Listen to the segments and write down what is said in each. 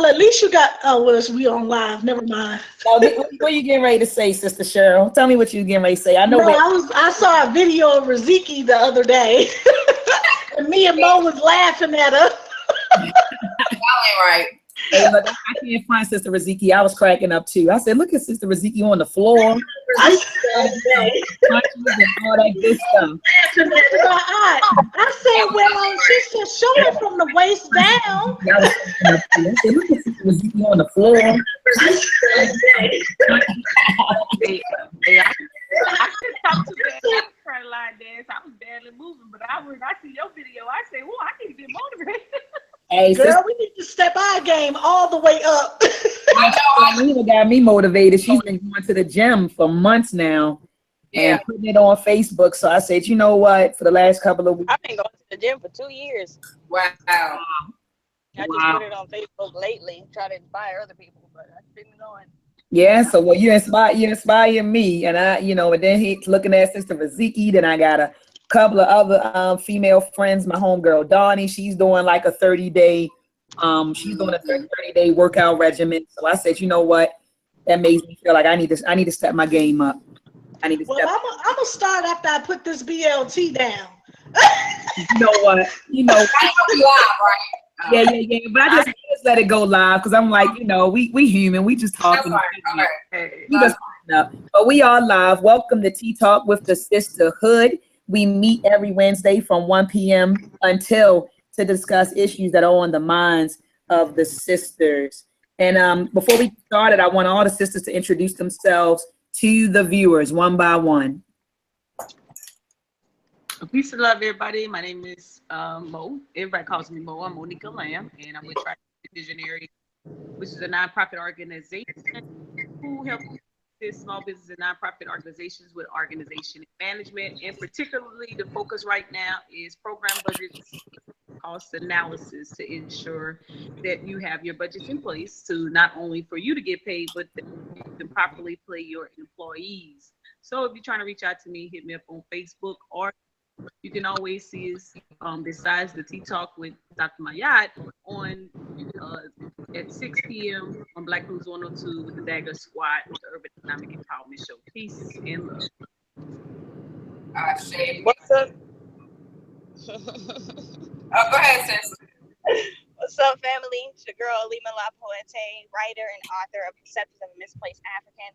at least you got, oh, well, we on live. Never mind. What are you getting ready to say, Sister Cheryl? Tell me what you getting ready to say. I know. No, I saw a video of Riziki the other day. And me and Mo was laughing at her. Right. Hey, look, I can't find Sister Riziki. I was cracking up too. I said, look at Sister Riziki on the floor. I said, all that good stuff. I said, well, she said, show it from the waist down. I said, look at Sister Riziki on the floor. I could talk to that line dance. I was barely moving, but I see your video. I say, "Well, I need to get motivated." Hey, girl, we need to step our game all the way up. Nina got me motivated. She's been going to the gym for months now and putting it on Facebook. So I said, you know what? For the last couple of weeks, I've been going to the gym for 2 years. Wow. I just put it on Facebook lately, try to inspire other people, but I've been going. Yeah, so well, you inspire me, and I, and then he's looking at Sister Riziki. Then I got a couple of other female friends. My homegirl Donnie, she's doing like a 30-day, she's doing a 30-day workout regimen. So I said, you know what, that makes me feel like I need to step my game up. I'm gonna start after I put this BLT down. You know what, Yeah. But I just let it go live because I'm like, we human. We just talking. But we are live. Welcome to Tea Talk with the Sisterhood. We meet every Wednesday from 1 p.m. until to discuss issues that are on the minds of the sisters. And before we started, I want all the sisters to introduce themselves to the viewers one by one. Peace and love, everybody. My name is Mo. Everybody calls me Mo. I'm Monica Lamb, and I'm with Visionary, which is a nonprofit organization who helps small business and nonprofit organizations with organization and management. And particularly, the focus right now is program budgets, cost analysis to ensure that you have your budgets in place to not only for you to get paid, but that you can properly pay your employees. So if you're trying to reach out to me, hit me up on Facebook, or you can always see us besides the Tea Talk with Dr. Mayat on at 6 p.m. on Black News 102 with the Dagger Squad with the Urban Economic Empowerment Show. Peace and love. What's up? Go ahead, sis. What's up, family? It's your girl, Alima Lapointe, writer and author of Perceptions of a Misplaced African,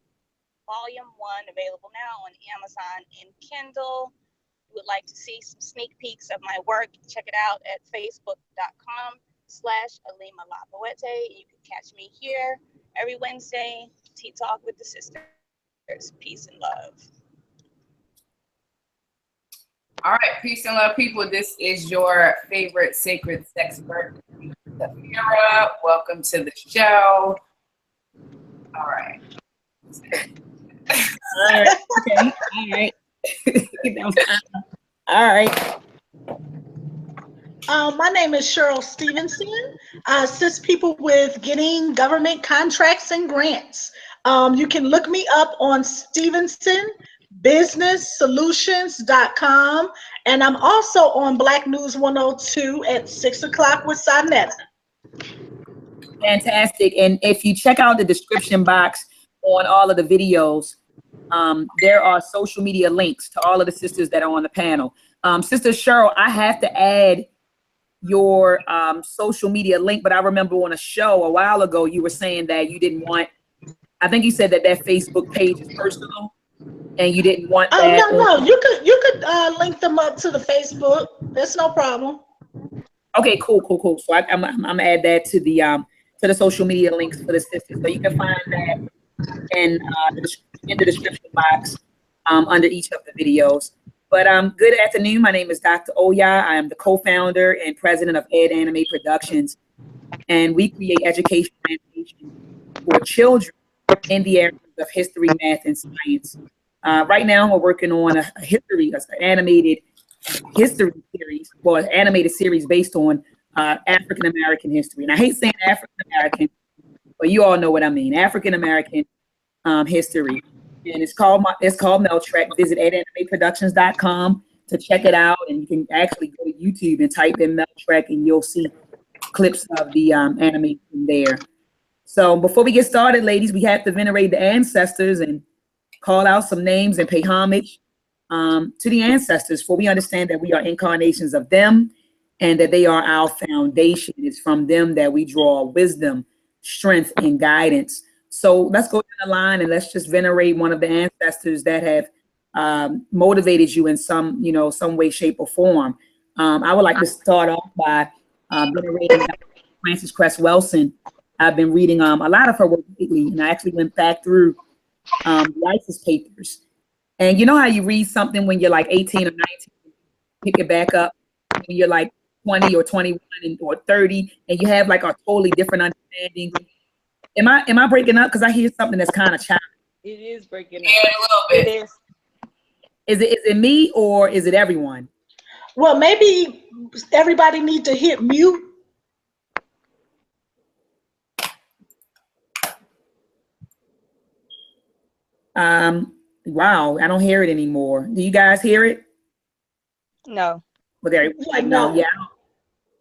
Volume 1, available now on Amazon and Kindle. Would like to see some sneak peeks of my work, check it out at facebook.com/Alima Lapointe. You can catch me here every Wednesday, Tea Talk with the Sisters. Peace and love. All right, peace and love, people. This is your favorite sacred sex expert, Safira. Welcome to the show. All right. All right. Okay. All right. All right. My name is Cheryl Stevenson. I assist people with getting government contracts and grants. You can look me up on StevensonBusinessSolutions.com, and I'm also on Black News 102 at 6 o'clock with Sonetta. Fantastic. And if you check out the description box on all of the videos, there are social media links to all of the sisters that are on the panel. Sister Cheryl, I have to add your social media link, but I remember on a show a while ago, you were saying that you didn't want, I think you said that Facebook page is personal and you didn't want that. No, you could link them up to the Facebook. That's no problem. Okay, cool. So I'm gonna add that to the social media links for the sisters. So you can find that in the description box under each of the videos. But good afternoon. My name is Dr. Oya. I am the co-founder and president of Ed Anime Productions, and we create education and education for children in the areas of history, math, and science. Right now, we're working on an animated history series, well, an animated series based on African American history. And I hate saying African American, but you all know what I mean. African American history. And it's called Meltrek. Visit edanimeproductions.com to check it out. And you can actually go to YouTube and type in Meltrek and you'll see clips of the animation there. So before we get started, ladies, we have to venerate the ancestors and call out some names and pay homage to the ancestors, for we understand that we are incarnations of them and that they are our foundation. It's from them that we draw wisdom, strength, and guidance. So let's go down the line and let's just venerate one of the ancestors that have motivated you in some, some way, shape, or form. I would like to start off by venerating Dr. Frances Cress Welsing. I've been reading a lot of her work lately, and I actually went back through the ISIS papers. And you know how you read something when you're like 18 or 19, pick it back up when you're like 20 or 21 or 30, and you have like a totally different understanding. Am I breaking up? Because I hear something that's kind of choppy. It is breaking up. Yeah, a little bit. It is. Is it me or is it everyone? Well, maybe everybody need to hit mute. Wow, I don't hear it anymore. Do you guys hear it? No. Well, there, no,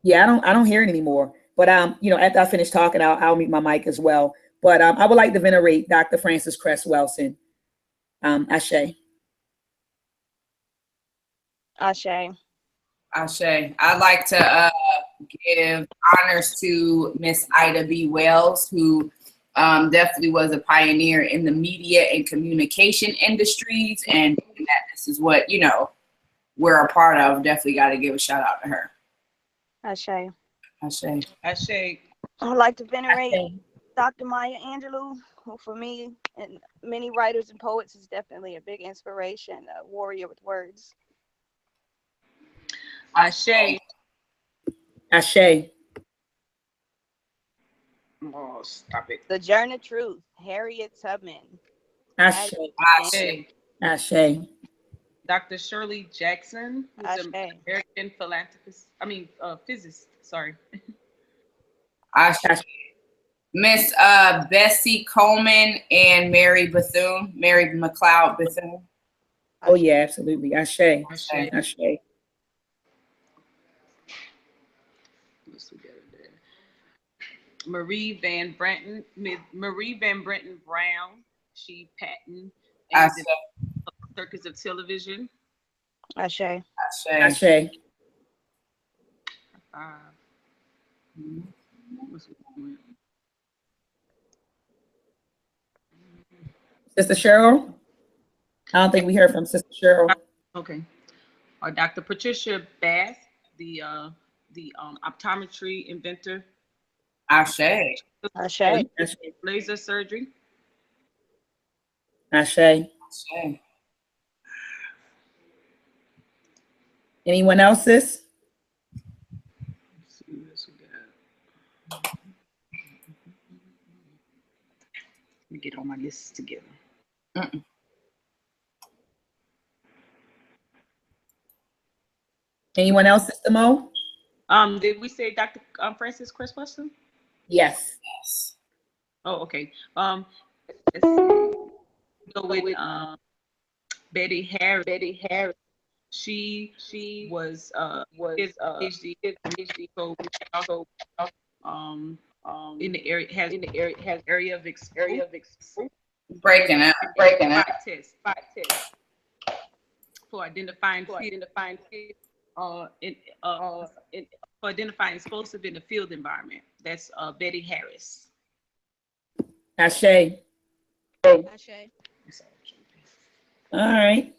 yeah, I don't hear it anymore. But after I finish talking, I'll mute my mic as well. But I would like to venerate Dr. Frances Cress Welsing. Ashe. Ashe. Ashe. I'd like to give honors to Miss Ida B. Wells, who definitely was a pioneer in the media and communication industries, and that this is what we're a part of. Definitely got to give a shout out to her. Ashe. Ashe. Ashe. I would like to venerate Dr. Maya Angelou, who for me and many writers and poets is definitely a big inspiration, a warrior with words. Ashe. Ashe. Oh, stop it. The Journey of Truth, Harriet Tubman. Ashe. Ashe. Ashe. Dr. Shirley Jackson, who's an Ashe. American philanthropist. Physicist. Sorry. Ashe. Miss Bessie Coleman and Mary McLeod Bethune. Oh yeah, absolutely. Ashe. Ashe. Ashe. Marie Van Brenton Brown. She patented Ashe. the circus of television. Ashe. Ashe. Ashe. Sister Cheryl? I don't think we heard from Sister Cheryl. Okay. Or Dr. Patricia Bath, the optometry inventor. Ashe. Ashe. Ashe. Laser surgery. Ashe. Ashe. Anyone else, sis? Let's see what else we got. Let me get all my lists together. Anyone else, Sister Mo? Did we say Dr. Frances Cress Welsing? Yes. Yes. Oh, okay. Let's go with Betty Harris. She was PhD, so also in the area has area of Breaking up. five tests for identifying for identifying explosive in the field environment. That's Betty Harris. Ashe. Ashe. All right.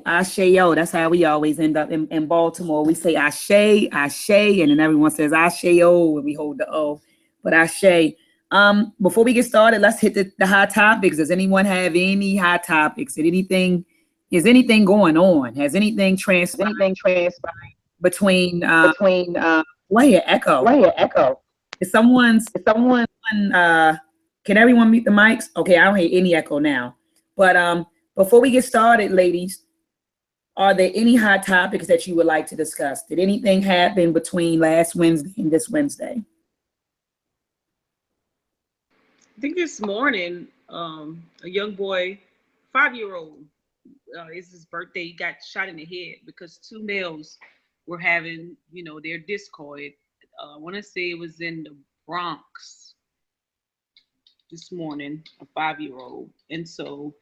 Ashe, yo. That's how we always end up in Baltimore. We say Ashe, and then everyone says Ashe, yo, when we hold the O. But Ashe. Before we get started, let's hit the hot topics. Does anyone have any hot topics? Is anything going on? Has anything transpired between why your echo? Is someone can everyone mute the mics? Okay, I don't hear any echo now. But before we get started, ladies, are there any hot topics that you would like to discuss? Did anything happen between last Wednesday and this Wednesday? I think this morning, a young boy, 5-year-old, it's his birthday. He got shot in the head because two males were having, their discord. I want to say it was in the Bronx. this morning, a 5-year-old. And so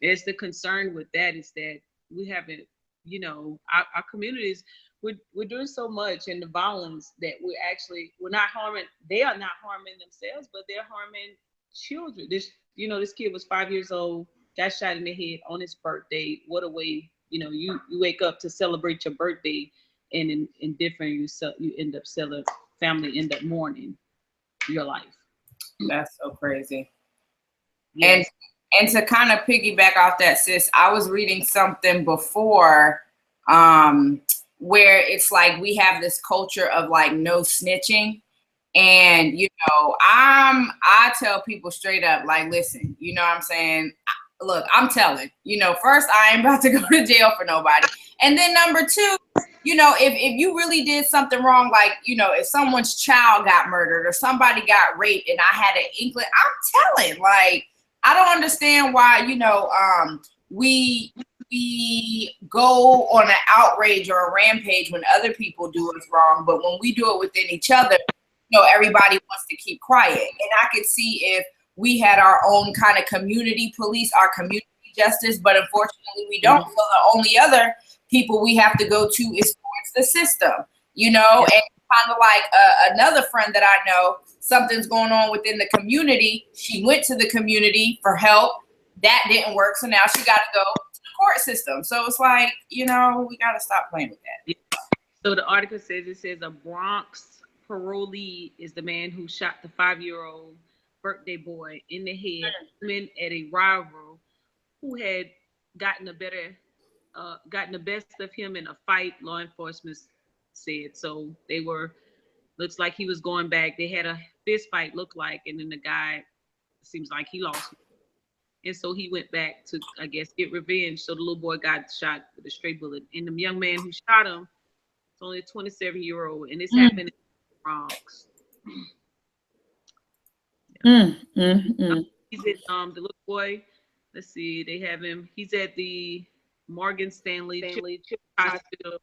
there's the concern with that is that we haven't, you know, our communities, we're doing so much in the violence that we're not harming, they are not harming themselves, but they're harming children. This kid was 5 years old, got shot in the head on his birthday. What a way, you wake up to celebrate your birthday, and in different, you end up family end up mourning your life. That's so crazy. Yes. And to kind of piggyback off that, sis, I was reading something before where it's like we have this culture of like no snitching. And, I tell people straight up, like, listen, you know what I'm saying? Look, I'm telling, first, I ain't about to go to jail for nobody. And then number two, if you really did something wrong, like, if someone's child got murdered or somebody got raped and I had an inkling, I'm telling, like, I don't understand why, we go on an outrage or a rampage when other people do us wrong, but when we do it within each other, everybody wants to keep quiet. And I could see if we had our own kind of community police, our community justice, but unfortunately we don't. So the only other people we have to go to is towards the system, and kind of like another friend that I know, something's going on within the community. She went to the community for help. That didn't work. So now she got to go to the court system. So it's like, we got to stop playing with that. So the article says, a Bronx parolee is the man who shot the 5-year-old birthday boy in the head at a rival who had gotten the best of him in a fight, law enforcement said. So looks like he was going back. They had a fist fight, looked like, and then the guy seems like he lost. And so he went back to, I guess, get revenge. So the little boy got shot with a stray bullet. And the young man who shot him is only a 27-year-old, and this happened in the Bronx. He's at the little boy. Let's see, they have him. He's at the Morgan Stanley Hospital.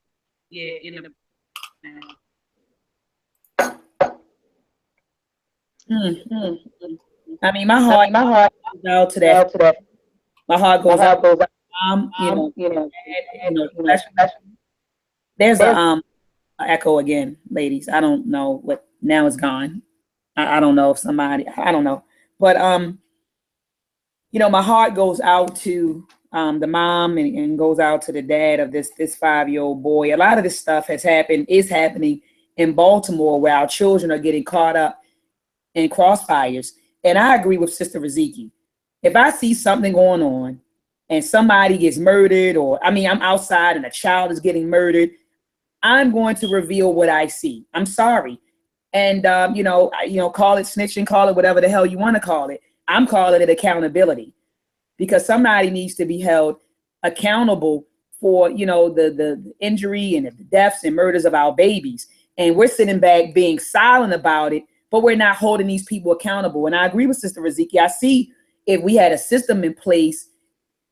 Yeah, in the. I mean, my heart goes out to that. My heart goes out. There's a echo again, ladies. I don't know what now is gone. I don't know if somebody. I don't know, but my heart goes out to the mom and goes out to the dad of this 5-year-old boy. A lot of this stuff is happening in Baltimore, where our children are getting caught up in crossfires. And I agree with Sister Riziki. If I see something going on and somebody gets murdered, I'm outside and a child is getting murdered, I'm going to reveal what I see. I'm sorry. And, call it snitching, call it whatever the hell you want to call it. I'm calling it accountability, because somebody needs to be held accountable for, the injury and the deaths and murders of our babies. And we're sitting back being silent about it, but we're not holding these people accountable. And I agree with Sister Riziki. I see if we had a system in place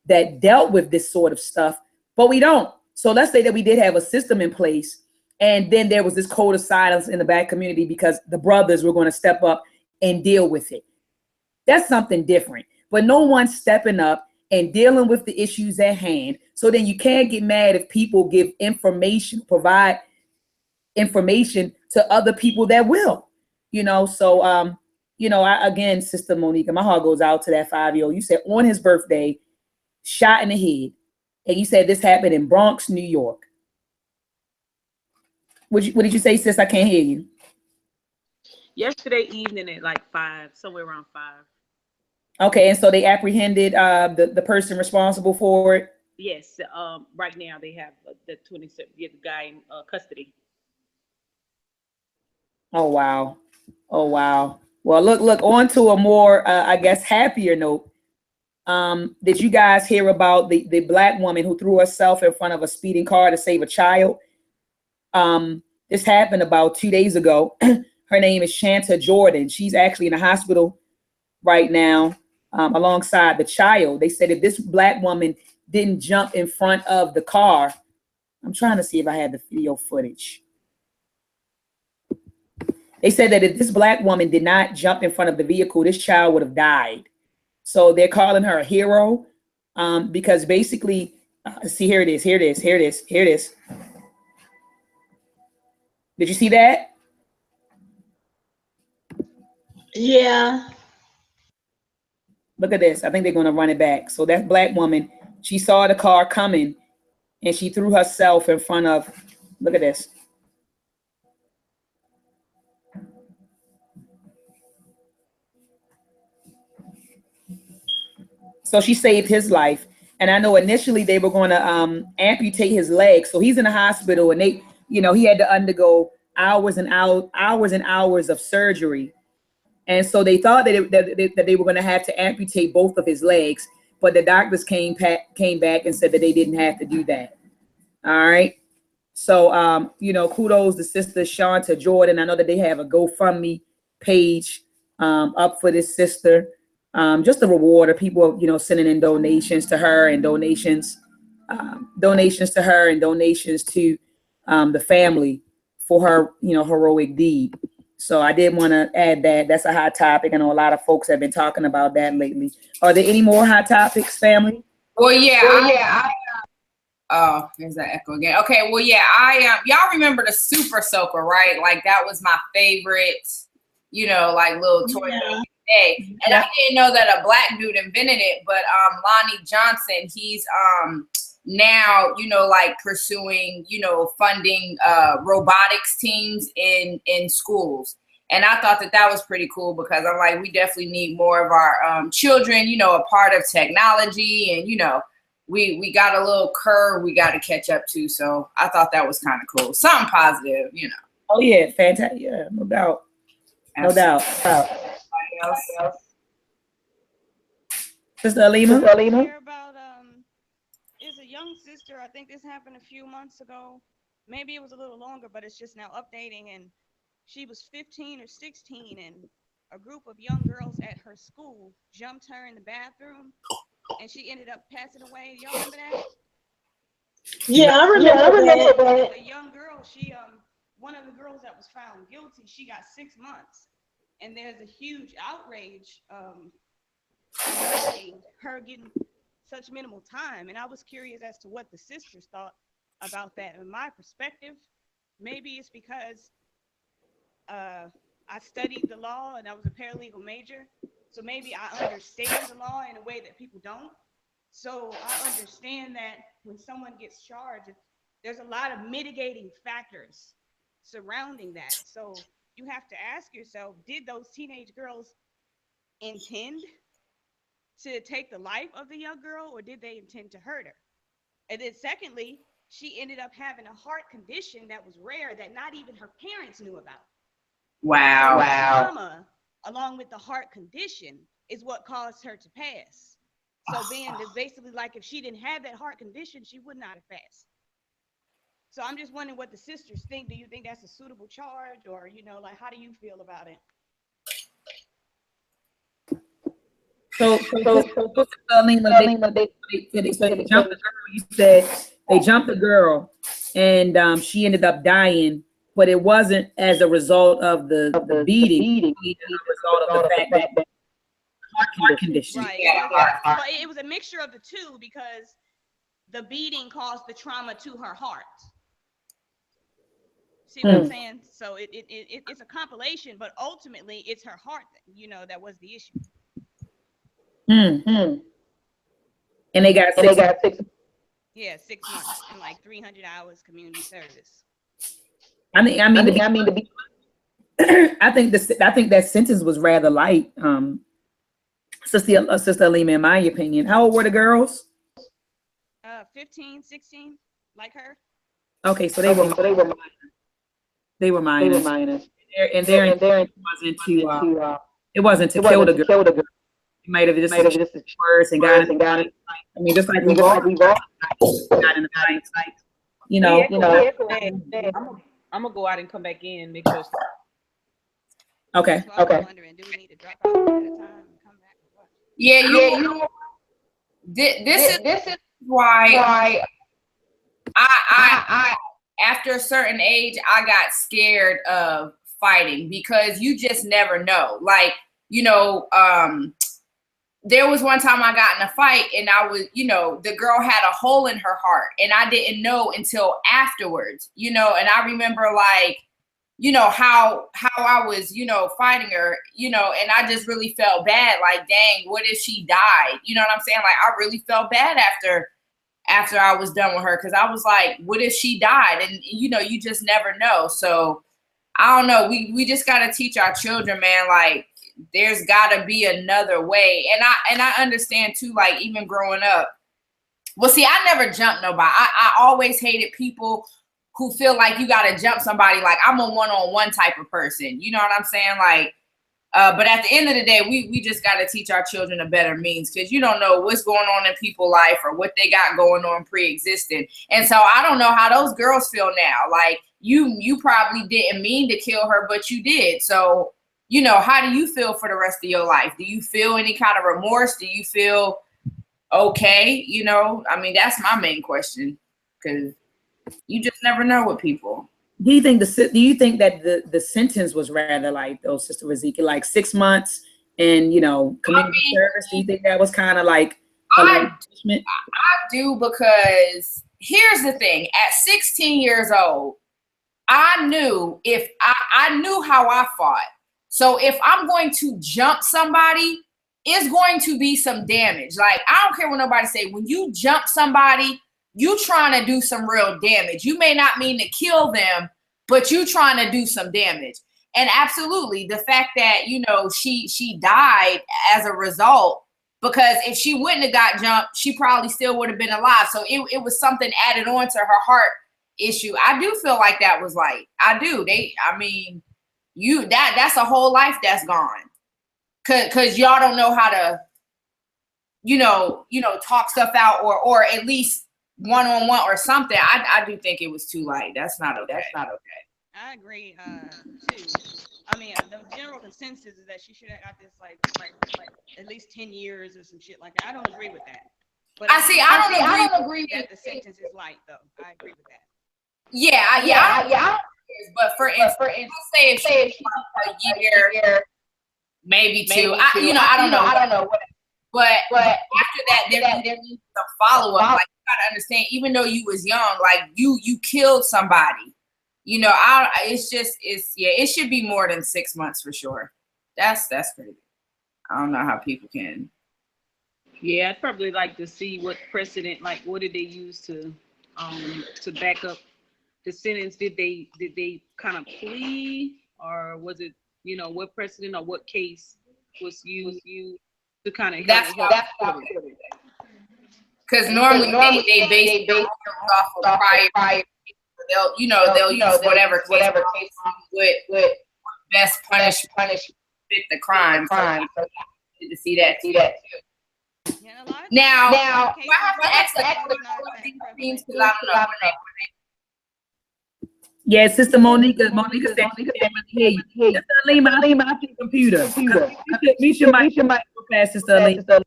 that dealt with this sort of stuff, but we don't. So let's say that we did have a system in place, and then there was this code of silence in the Black community because the brothers were going to step up and deal with it. That's something different. But no one's stepping up and dealing with the issues at hand. So then you can't get mad if people give information, provide information to other people that will. So, again, Sister Monica, my heart goes out to that 5-year-old. You said on his birthday, shot in the head. And you said this happened in Bronx, New York. What did you say, sis? I can't hear you. Yesterday evening at like 5, somewhere around 5. Okay, and so they apprehended the person responsible for it? Yes, right now they have the 27, the guy in custody. Oh, wow. Well, look, on to a more, I guess, happier note. Did you guys hear about the Black woman who threw herself in front of a speeding car to save a child? This happened about 2 days ago. Her name is Shanta Jordan. She's actually in the hospital right now alongside the child. They said if this Black woman didn't jump in front of the car, I'm trying to see if I had the video footage. They said that if this black woman did not jump in front of the vehicle, this child would have died. So they're calling her a hero, because basically, see, here it is, here it is, here it is, here it is. Did you see that? Yeah. Look at this. I think they're going to run it back. So that black woman, she saw the car coming and she threw herself in front of, look at this. So she saved his life. And I know initially they were going to amputate his leg. So he's in the hospital and they, he had to undergo hours and hours of surgery. And so they thought that they were going to have to amputate both of his legs, but the doctors came back and said that they didn't have to do that. All right. So, kudos to Sister Shanta Jordan. I know that they have a GoFundMe page up for this sister. Just a reward of people, sending in donations to her and donations to her and donations to the family for her, heroic deed. So I did want to add that. That's a hot topic. I know a lot of folks have been talking about that lately. Are there any more hot topics, family? Well, yeah. Oh, there's that echo again. Okay, well, yeah, y'all remember the Super Soaker, right? Like that was my favorite, like little toy day. And I didn't know that a black dude invented it, but Lonnie Johnson, he's now, like pursuing, funding robotics teams in schools. And I thought that was pretty cool because I'm like, we definitely need more of our children, a part of technology. And, we got a little curve we got to catch up to. So I thought that was kind of cool. Something positive, Oh, yeah. Fantastic. Yeah, no doubt. No doubt. Sister Alima? Hear about is a young sister. I think this happened a few months ago. Maybe it was a little longer, but it's just now updating. And she was 15 or 16, and a group of young girls at her school jumped her in the bathroom, and she ended up passing away. Y'all remember that? Yeah, I remember that. The young girl, she one of the girls that was found guilty, she got 6 months, and there's a huge outrage regarding her getting such minimal time. And I was curious as to what the sisters thought about that. In my perspective, maybe it's because I studied the law and I was a paralegal major, so maybe I understand the law in a way that people don't. So I understand that when someone gets charged, there's a lot of mitigating factors surrounding that. So you have to ask yourself, did those teenage girls intend to take the life of the young girl, or did they intend to hurt her? And then secondly, she ended up having a heart condition that was rare that not even her parents knew about. Wow. The trauma, along with the heart condition, is what caused her to pass. So being basically like if she didn't have that heart condition, she would not have passed. So I'm just wondering what the sisters think. Do you think that's a suitable charge, or like how do you feel about it? So they jumped the girl. You said they jumped the girl, and she ended up dying, but it wasn't as a result of the beating. It was a result of the fact that heart condition. Right. Yeah. But it was a mixture of the two because the beating caused the trauma to her heart. See what I'm saying? So it's a compilation, but ultimately it's her heart, that was the issue. And they got 6 months. Yeah, 6 months and like 300 hours community service. I think that sentence was rather light. Sister Alima, in my opinion. How old were the girls? 15, 16, like her. Okay, so they were minors. And their intent wasn't to kill the girl. You might have just words and got it. I mean, just like we've all got in the fight. I'm gonna go out and come back in, make sure. Okay. So I'm wondering, do we need to drop out at a time and come back? Yeah, this is why I after a certain age I got scared of fighting, because you just never know. Like, you know, there was one time I got in a fight and I was, you know, the girl had a hole in her heart and I didn't know until afterwards, you know, and I remember like, you know, how I was, you know, fighting her, you know, and I just really felt bad. Like, dang, what if she died? You know what I'm saying? Like, I really felt bad after I was done with her, because I was like, what if she died? And, you know, you just never know. So I don't know. We just got to teach our children, man, like, there's got to be another way. And I understand too, like, even growing up, well, see, I never jumped nobody. I always hated people who feel like you got to jump somebody. Like, I'm a one-on-one type of person. You know what I'm saying? Like, but at the end of the day, we just got to teach our children a better means, because you don't know what's going on in people's life or what they got going on pre-existing. And so I don't know how those girls feel now. Like, you probably didn't mean to kill her, but you did. So, you know, how do you feel for the rest of your life? Do you feel any kind of remorse? Do you feel okay? You know, I mean, that's my main question, because you just never know with people. Do you think that the sentence was rather light though, Sister Razika, like 6 months and, you know, community service? Do you think that was kind of like I do, because here's the thing. At 16 years old, I knew I knew how I fought. So if I'm going to jump somebody, it's going to be some damage. Like, I don't care what nobody say. When you jump somebody, you trying to do some real damage. You may not mean to kill them, but you trying to do some damage. And absolutely, the fact that, you know, she died as a result, because if she wouldn't have got jumped, she probably still would have been alive. So it was something added on to her heart issue. I do feel like that was like, I do. That's a whole life that's gone. Cause y'all don't know how to, you know, talk stuff out or at least one-on-one or something. I do think it was too light. That's not okay. I agree, too. I mean, the general consensus is that she should have got this like at least 10 years or some shit like that. I don't agree with that. But I don't agree that the sentence is light, though. I agree with that. Yeah. But for instance, say if she a year, maybe two. I don't know. But after that, there needs some follow up. Like, you gotta understand, even though you was young, like you killed somebody. You know, it should be more than 6 months for sure. That's crazy. I don't know how people can. Yeah, I'd probably like to see what precedent, like what did they use to back up the sentence. Did they kind of plea, or was it, you know, what precedent or what case was used to kind of that's because normally they base it off of prior. They'll use whatever case with best punish fit the crime. So to see that too. Yeah, a lot of Now, I have to ask the teams, because I don't know. Yeah, Sister Monica said she can't really hear you. Sister Alima, I think computer. Mute your mic real fast, Sister Alima.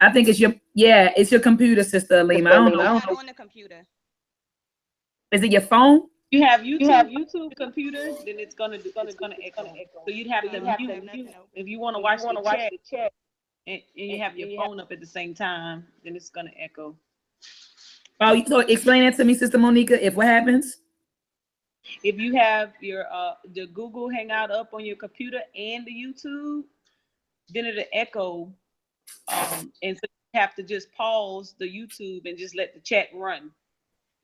I think it's your computer, Sister Alima. I don't know. not on the computer. Is it your phone? You have YouTube computer, then it's gonna echo. So you'd have to mute if you want to watch the chat, and you have your phone up at the same time, then it's gonna echo. Oh, so explain that to me, Sister Monica. If what happens? If you have your the Google Hangout up on your computer and the YouTube, then it'll echo, and so you have to just pause the YouTube and just let the chat run.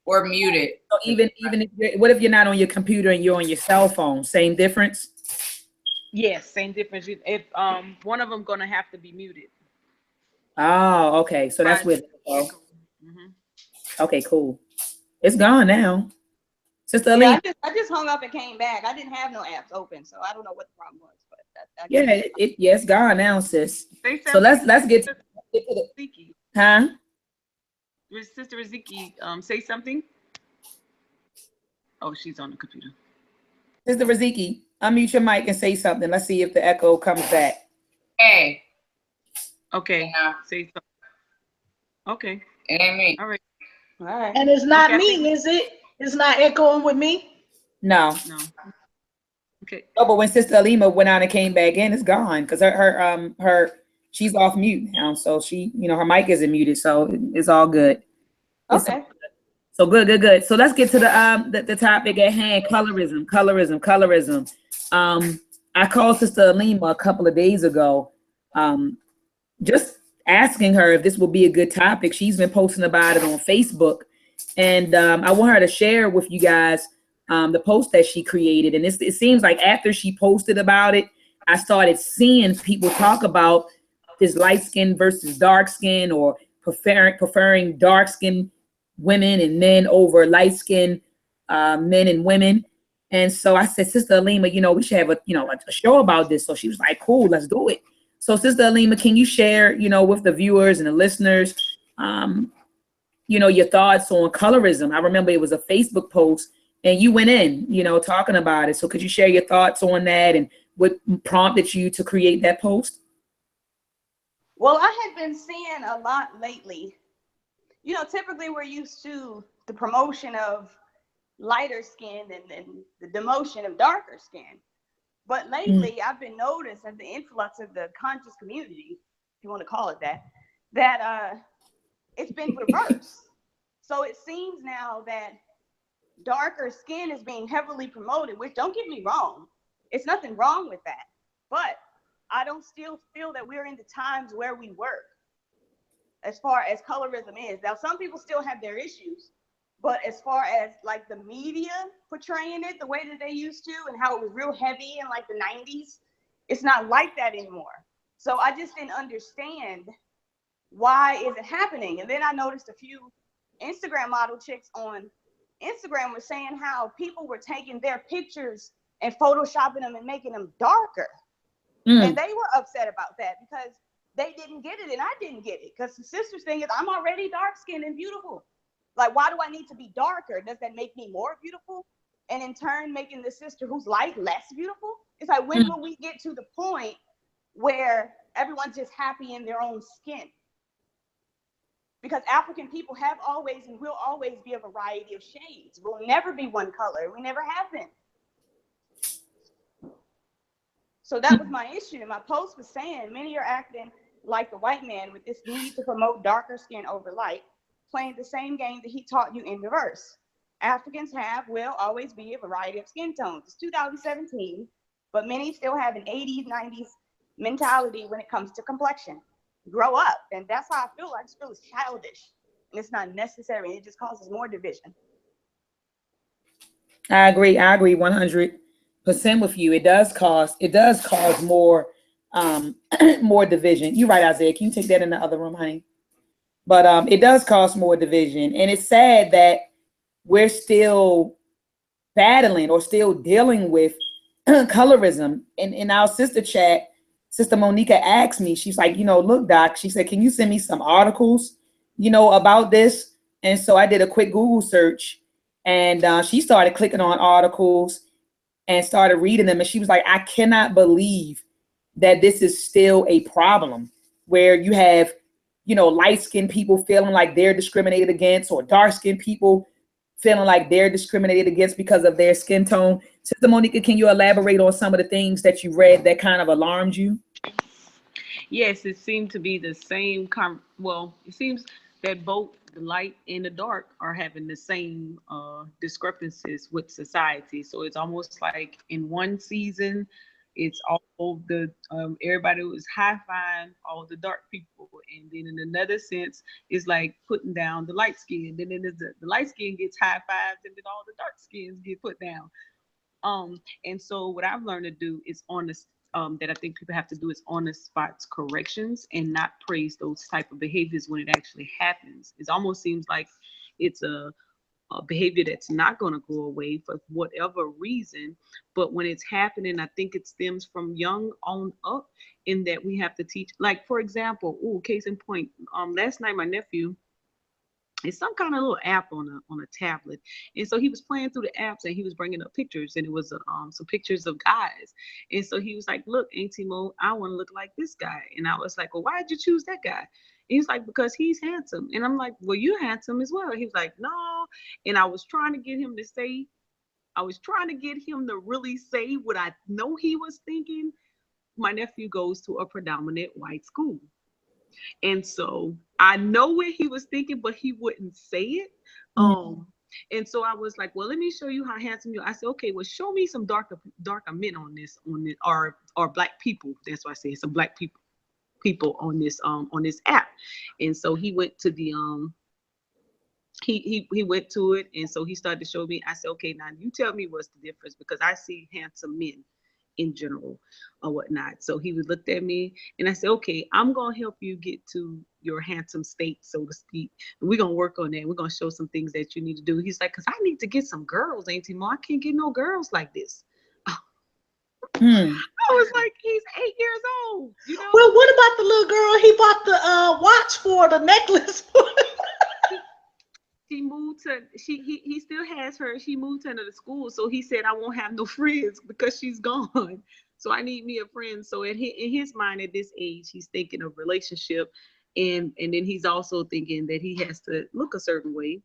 Or mute it. So even if what if you're not on your computer and you're on your cell phone? Same difference? Yes, same difference. If one of them gonna have to be muted. Oh, okay. So that's with Okay, cool. It's gone now. Sister Alina. I just hung up and came back. I didn't have no apps open, so I don't know what the problem was. But it's gone now, sis. So let's get to the huh? Sister Raziki, say something. Oh, she's on the computer. Sister Raziki, unmute your mic and say something. Let's see if the echo comes back. Hey. Okay. Say something. Okay. It ain't me. All right. And it's not me, is it? It's not echoing with me? No. Okay. Oh, but when Sister Alima went out and came back in, it's gone because her she's off mute now, so she, her mic isn't muted, so it's all good. It's Okay. so good. So let's get to the topic at hand: colorism. I called Sister Alima a couple of days ago, just asking her if this would be a good topic. She's been posting about it on Facebook, and I want her to share with you guys the post that she created. And it seems like after she posted about it, I started seeing people talk about this light skin versus dark skin, or preferring dark skin women and men over light skin men and women. And so I said, Sister Alima, we should have a show about this. So she was like, cool, let's do it. So Sister Alima, can you share, with the viewers and the listeners, your thoughts on colorism? I remember it was a Facebook post and you went in, talking about it. So could you share your thoughts on that and what prompted you to create that post? Well, I had been seeing a lot lately. Typically we're used to the promotion of lighter skin and the demotion of darker skin. But lately I've been noticed as the influx of the conscious community, if you want to call it that it's been reversed. So it seems now that darker skin is being heavily promoted, which, don't get me wrong, it's nothing wrong with that. But I don't still feel that we're in the times where we were as far as colorism is. Now, some people still have their issues, but as far as like the media portraying it the way that they used to and how it was real heavy in like the 90s, it's not like that anymore. So I just didn't understand why is it happening. And then I noticed a few Instagram model chicks on Instagram were saying how people were taking their pictures and photoshopping them and making them darker. And they were upset about that because they didn't get it and I didn't get it. Because the sister's thing is, I'm already dark skinned and beautiful. Like, why do I need to be darker? Does that make me more beautiful? And in turn, making the sister who's light less beautiful? It's like, when will we get to the point where everyone's just happy in their own skin? Because African people have always and will always be a variety of shades. We'll never be one color. We never have been. So that was my issue. My post was saying many are acting like the white man with this need to promote darker skin over light, playing the same game that he taught you in reverse. Africans will always be a variety of skin tones. It's 2017, but many still have an 80s, 90s mentality when it comes to complexion. Grow up. And that's how I feel. I just feel it's childish and it's not necessary. It just causes more division. I agree 100% with you. It does cause more more division. You're right, Isaiah. Can you take that in the other room, honey? But it does cause more division. And it's sad that we're still battling or still dealing with colorism. And in our sister chat, Sister Monica asked me, she's like, look, Doc, she said, can you send me some articles, about this? And so I did a quick Google search and she started clicking on articles and started reading them. And she was like, I cannot believe that this is still a problem where you have, light-skinned people feeling like they're discriminated against, or dark-skinned people feeling like they're discriminated against because of their skin tone. Sister Monica, can you elaborate on some of the things that you read that kind of alarmed you? Yes, it seemed to be the same. It seems that both the light and the dark are having the same discrepancies with society. So it's almost like in one season, it's all the everybody was high-fiving all the dark people, and then in another sense, it's like putting down the light skin. Then the light skin gets high-fived, and then all the dark skins get put down. And so what I've learned to do is that I think people have to do is on the spot corrections and not praise those type of behaviors when it actually happens. It almost seems like it's a behavior that's not going to go away for whatever reason. But when it's happening, I think it stems from young on up, in that we have to teach. Like, for example, case in point, last night my nephew, it's some kind of little app on a tablet, and so he was playing through the apps and he was bringing up pictures, and it was some pictures of guys, and so he was like, look, Auntie Mo, I want to look like this guy. And I was like, well, why did you choose that guy? And he's like, because he's handsome. And I'm like, well, you're handsome as well. He was like, no. And I was trying to get him to say I was trying to get him to really say what I know he was thinking. My nephew goes to a predominant white school. And so I know what he was thinking, but he wouldn't say it. And so I was like, well, let me show you how handsome you are. I said, okay, well, show me some darker men on this, or black people. That's why I say some black people on this app. And so he went to the he went to it, and so he started to show me. I said, okay, now you tell me what's the difference, because I see handsome men in general or whatnot. So he would look at me, and I said, okay, I'm gonna help you get to your handsome state, so to speak. And we're gonna work on that. We're gonna show some things that you need to do. He's like, because I need to get some girls, Auntie Mo. I can't get no girls like this. I was like, he's 8 years old, you know. Well, what about the little girl he bought the watch for, the necklace for? She moved to he still has her. She moved to another school, so he said I won't have no friends because she's gone. So I need me a friend. So in his mind at this age, he's thinking of relationship, and then he's also thinking that he has to look a certain way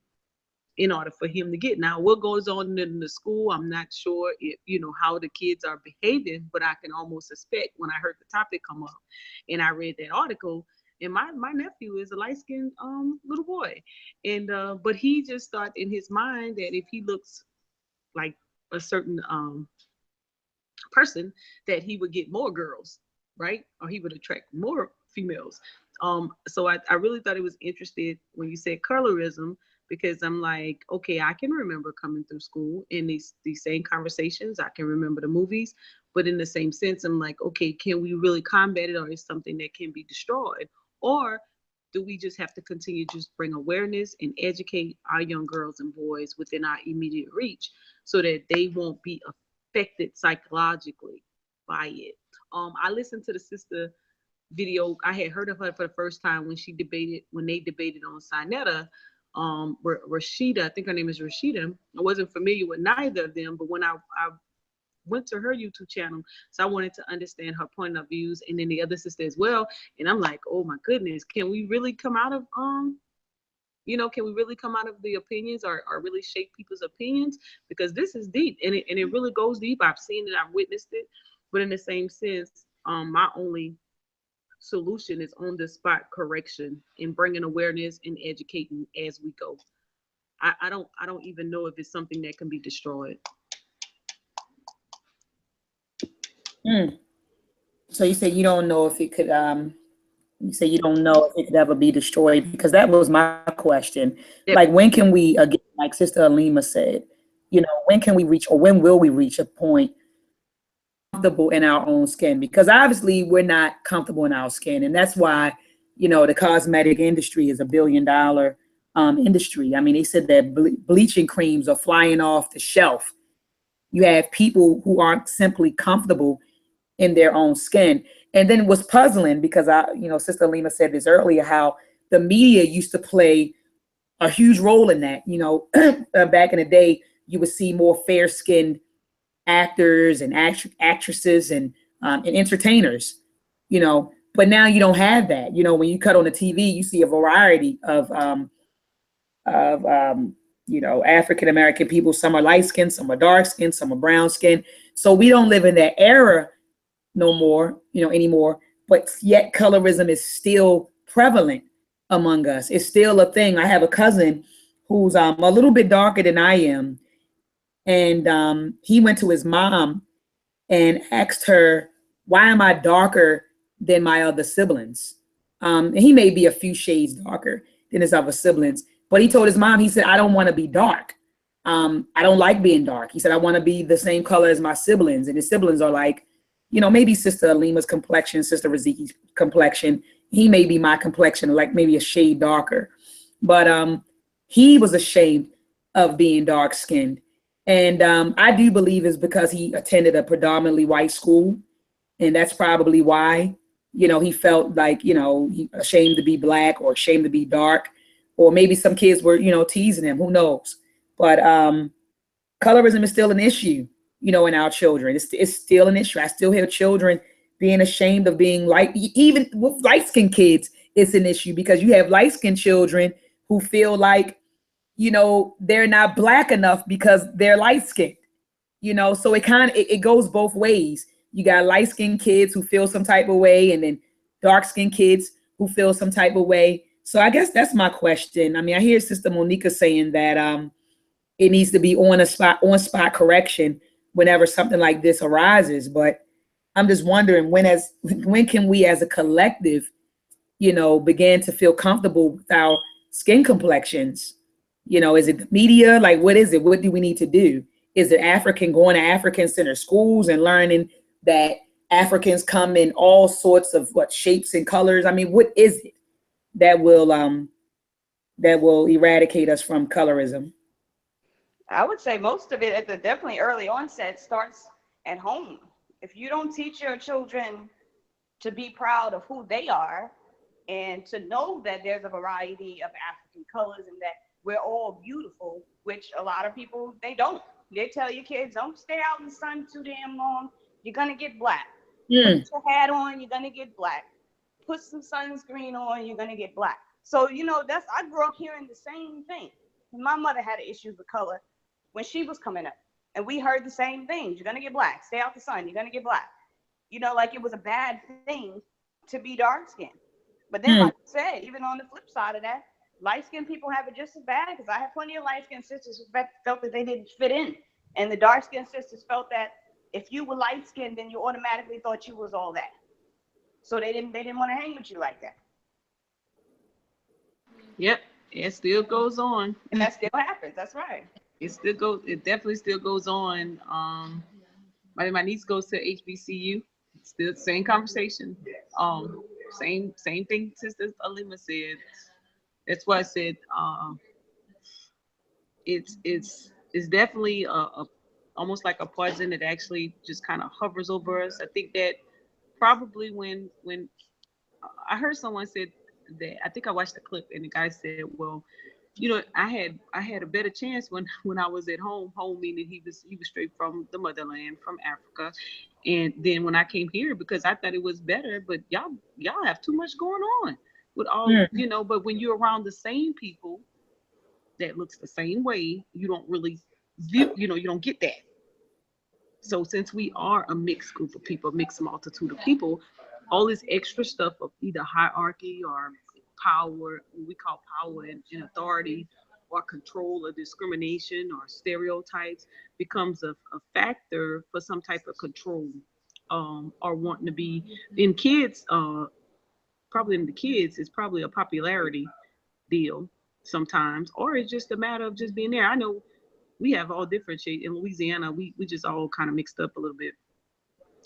in order for him to get. Now, what goes on in the school, I'm not sure if how the kids are behaving, but I can almost suspect when I heard the topic come up and I read that article. And my nephew is a light-skinned little boy, and but he just thought in his mind that if he looks like a certain person, that he would get more girls, right? Or he would attract more females. So I really thought it was interesting when you said colorism, because I'm like, okay, I can remember coming through school in these same conversations. I can remember the movies, but in the same sense, I'm like, okay, can we really combat it, or is something that can be destroyed? Or do we just have to continue to just bring awareness and educate our young girls and boys within our immediate reach so that they won't be affected psychologically by it? I listened to the sister video. I had heard of her for the first time when they debated on Sinetta. Rashida, I think her name is Rashida. I wasn't familiar with neither of them, but when I went to her YouTube channel, so I wanted to understand her point of views, and then the other sister as well. And I'm like, oh my goodness, can we really come out of the opinions, or really shape people's opinions? Because this is deep, and it really goes deep. I've seen it, I've witnessed it, but in the same sense, my only solution is on the spot correction and bringing awareness and educating as we go. I don't even know if it's something that can be destroyed. So you say you don't know if it could you say you don't know if it could ever be destroyed, because that was my question. Yep. Like, when can we, again, like Sister Alima said, when can we reach, or when will we reach a point comfortable in our own skin? Because obviously we're not comfortable in our skin, and that's why the cosmetic industry is $1 billion industry. I mean, they said that bleaching creams are flying off the shelf. You have people who aren't simply comfortable in their own skin. And then it was puzzling because Sister Alima said this earlier, how the media used to play a huge role in that. Back in the day, you would see more fair-skinned actors and actresses and entertainers, but now you don't have that. When you cut on the TV, you see a variety of African-American people. Some are light-skinned, some are dark-skinned, some are brown-skinned. So we don't live in that era no more, anymore, but yet colorism is still prevalent among us. It's still a thing. I have a cousin who's a little bit darker than I am, and he went to his mom and asked her, why am I darker than my other siblings? And he may be a few shades darker than his other siblings, but he told his mom, he said, I don't want to be dark. I don't like being dark. He said, I want to be the same color as my siblings. And his siblings are like, maybe Sister Alima's complexion, Sister Raziki's complexion. He may be my complexion, like maybe a shade darker. But he was ashamed of being dark skinned. And I do believe it's because he attended a predominantly white school. And that's probably why, he felt like, he ashamed to be black or ashamed to be dark. Or maybe some kids were, teasing him, who knows? But colorism is still an issue, in our children. It's still an issue. I still hear children being ashamed of being light. Even with light-skinned kids, it's an issue, because you have light-skinned children who feel like, they're not black enough because they're light-skinned. you know, so it goes both ways. You got light-skinned kids who feel some type of way, and then dark-skinned kids who feel some type of way. So I guess that's my question. I mean, I hear Sister Monica saying that it needs to be on spot correction whenever something like this arises. But I'm just wondering when can we as a collective, you know, begin to feel comfortable with our skin complexions? You know, is it the media? Like, what is it? What do we need to do? Is it going to African center schools and learning that Africans come in all sorts of shapes and colors? I mean, what is it that will eradicate us from colorism? I would say most of it at the definitely early onset starts at home. If you don't teach your children to be proud of who they are and to know that there's a variety of African colors and that we're all beautiful, which a lot of people, they don't. They tell your kids, don't stay out in the sun too damn long. You're going to get black. Put your hat on, you're going to get black. Put some sunscreen on, you're going to get black. So, you know, I grew up hearing the same thing. My mother had issues with color when she was coming up. And we heard the same things. You're going to get black. Stay out the sun. You're going to get black. You know, like it was a bad thing to be dark skinned. But then, like I said, even on the flip side of that, light skinned people have it just as bad, because I have plenty of light skinned sisters who felt that they didn't fit in. And the dark skinned sisters felt that if you were light skinned, then you automatically thought you was all that. So they didn't want to hang with you like that. Yep, it still goes on. And that still happens. That's right. It definitely still goes on. My niece goes to HBCU. Still same conversation. Same thing Sister Alima said. That's why I said it's definitely a almost like a poison that actually just kind of hovers over us. I think that probably when I heard someone said that, I think I watched the clip and the guy said, well, you know, I had a better chance when I was at home meaning he was straight from the motherland, from Africa. And then when I came here, because I thought it was better, but y'all have too much going on with all, you know, but when you're around the same people that looks the same way, you don't really view, you know, you don't get that. So since we are a mixed group of people, a mixed multitude of people, all this extra stuff of either hierarchy or power, what we call power and authority, or control or discrimination or stereotypes becomes a factor for some type of control, or wanting to be in kids, probably in the kids, it's probably a popularity deal sometimes, or it's just a matter of just being there. I know we have all different shades in Louisiana. We just all kind of mixed up a little bit.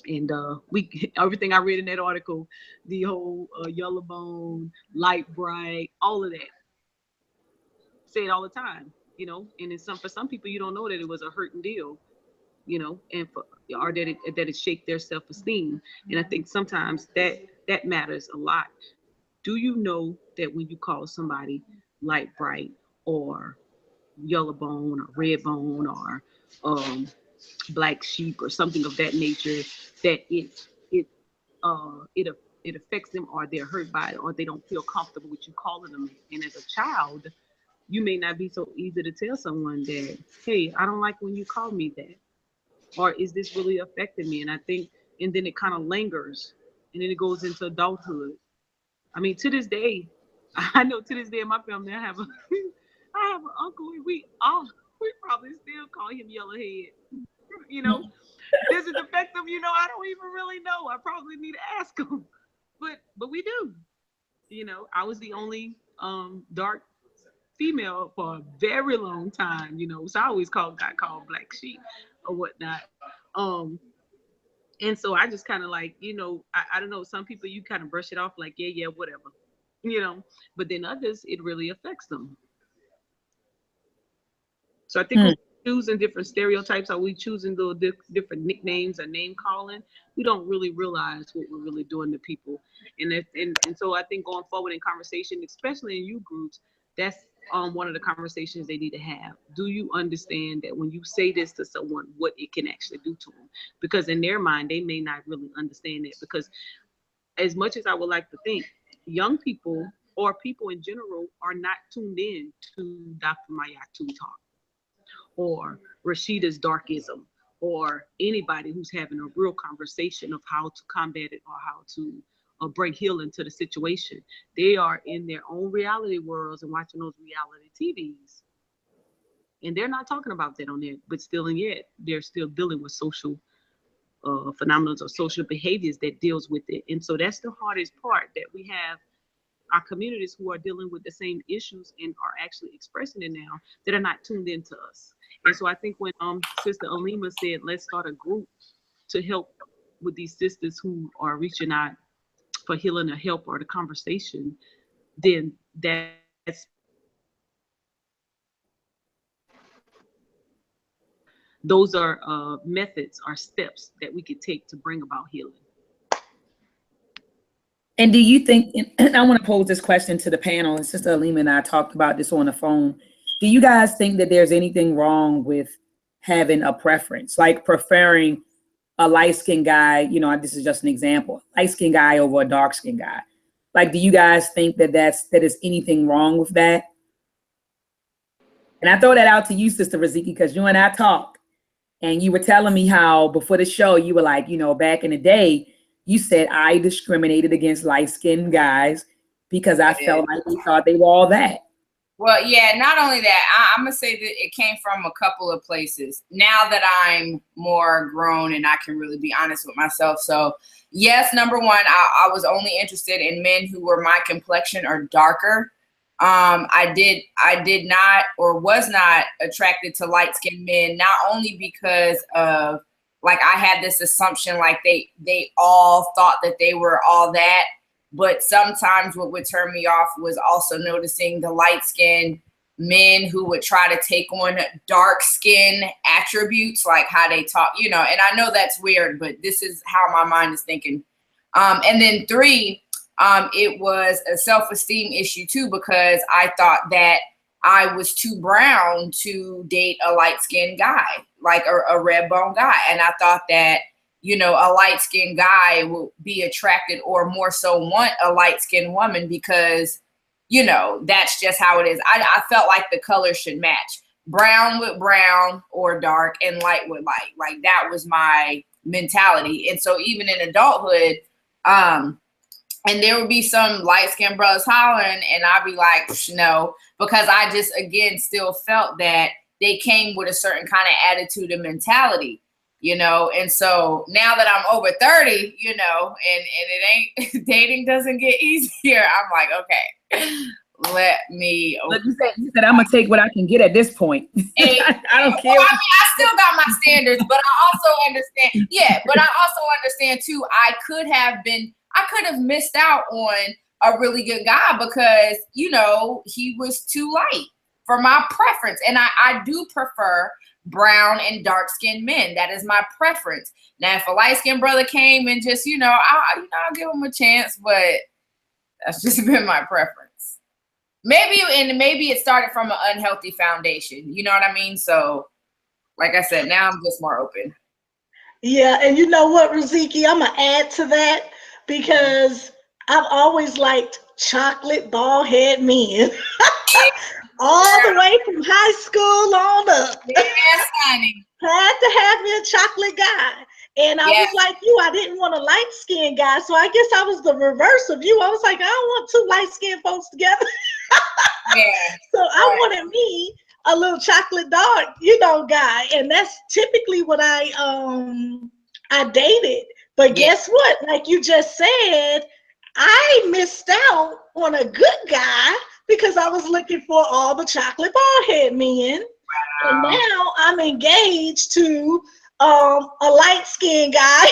And we everything I read in that article, the whole yellow bone, light bright, all of that, say it all the time, you know. And it's for some people, you don't know that it was a hurting deal, you know, and or that it shaped their self-esteem. And I think sometimes that matters a lot. Do you know that when you call somebody light bright or yellow bone or red bone or black sheep or something of that nature, that it affects them, or they're hurt by it, or they don't feel comfortable with you calling them? And as a child, you may not be so easy to tell someone that, hey, I don't like when you call me that, or is this really affecting me? And I think, and then it kind of lingers, and then it goes into adulthood. I mean, to this day, I know to this day in my family, I have an uncle, and we probably still call him Yellowhead. You know, does it affect them? You know, I don't even really know. I probably need to ask him, but we do. You know, I was the only dark female for a very long time. You know, so I always got called black sheep or whatnot. And so I just kind of like, you know, I don't know. Some people you kind of brush it off like, yeah, whatever, you know. But then others, it really affects them. So I think we're choosing different stereotypes. Are we choosing little different nicknames or name calling? We don't really realize what we're really doing to people. And so I think going forward in conversation, especially in youth groups, that's one of the conversations they need to have. Do you understand that when you say this to someone, what it can actually do to them? Because in their mind, they may not really understand it. Because as much as I would like to think, young people or people in general are not tuned in to Dr. Mayatu's talk, or Rashida's darkism, or anybody who's having a real conversation of how to combat it or how to bring healing to the situation. They are in their own reality worlds and watching those reality TVs. And they're not talking about that on there, but still and yet they're still dealing with social phenomena or social behaviors that deals with it. And so that's the hardest part, that we have our communities who are dealing with the same issues and are actually expressing it now that are not tuned into us. And so I think when Sister Alima said, let's start a group to help with these sisters who are reaching out for healing or help or the conversation, then that's those are methods or steps that we could take to bring about healing. And do you think, and I want to pose this question to the panel, and Sister Alima and I talked about this on the phone. Do you guys think that there's anything wrong with having a preference, like preferring a light-skinned guy? You know, this is just an example, light-skinned guy over a dark-skinned guy. Like, do you guys think that that is anything wrong with that? And I throw that out to you, Sister Raziki, because you and I talked, and you were telling me how before the show, you were like, you know, back in the day, you said I discriminated against light-skinned guys because I felt like we thought they were all that. Well, yeah, not only that, I'm going to say that it came from a couple of places. Now that I'm more grown and I can really be honest with myself. So, yes, number one, I was only interested in men who were my complexion or darker. I did not or was not attracted to light-skinned men, not only because of, like, I had this assumption like they all thought that they were all that. But sometimes what would turn me off was also noticing the light-skinned men who would try to take on dark skin attributes, like how they talk, you know, and I know that's weird, but this is how my mind is thinking. And then three, it was a self-esteem issue too, because I thought that I was too brown to date a light-skinned guy, like a red bone guy. And I thought that, you know, a light-skinned guy will be attracted or more so want a light-skinned woman because, you know, that's just how it is. I felt like the colors should match. Brown with brown or dark and light with light. Like, that was my mentality. And so even in adulthood, and there would be some light-skinned brothers hollering and I'd be like, no, because I just, again, still felt that they came with a certain kind of attitude and mentality. You know, and so now that I'm over 30, you know, and it ain't, dating doesn't get easier. I'm like, okay, let me. Look, you said I'm gonna take what I can get at this point. Hey, I don't care. Well, I mean, I still got my standards, but I also understand. Yeah, but I also understand too. I could have missed out on a really good guy because, you know, he was too light for my preference, and I do prefer brown and dark skinned men. That is my preference. Now, if a light skinned brother came and just, you know, I'll give him a chance, but that's just been my preference. Maybe it started from an unhealthy foundation. You know what I mean? So, like I said, now I'm just more open. Yeah, and you know what, Raziki, I'm gonna add to that because I've always liked chocolate bald head men. All the way from high school on up. Yes, honey. Had to have me a chocolate guy. And I was like you, I didn't want a light-skinned guy. So I guess I was the reverse of you. I was like, I don't want two light-skinned folks together. Yeah. So I wanted me a little chocolate dark, you know, guy. And that's typically what I dated. But guess what? Like you just said, I missed out on a good guy because I was looking for all the chocolate bald head men. Wow. And now I'm engaged to a light-skinned guy.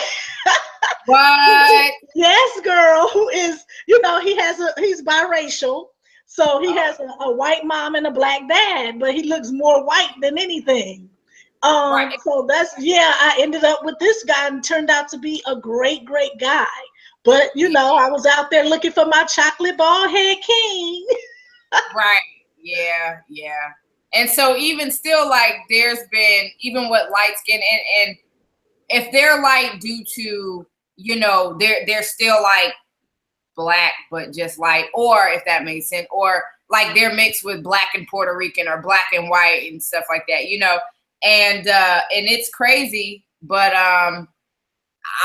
What? Yes, girl, who is, you know, he's biracial. So he has a white mom and a black dad, but he looks more white than anything. Right. So I ended up with this guy and turned out to be a great, great guy. But, you know, I was out there looking for my chocolate bald head king. Right. Yeah. And so even still, like, there's been, even with light skin, and if they're light due to, you know, they're still like black, but just light, or if that makes sense, or like they're mixed with black and Puerto Rican or black and white and stuff like that, you know. And it's crazy, but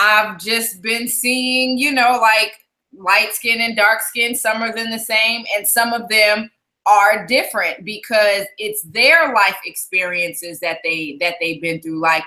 I've just been seeing, you know, like light skin and dark skin, some are the same, and some of them are different because it's their life experiences that they've been through. Like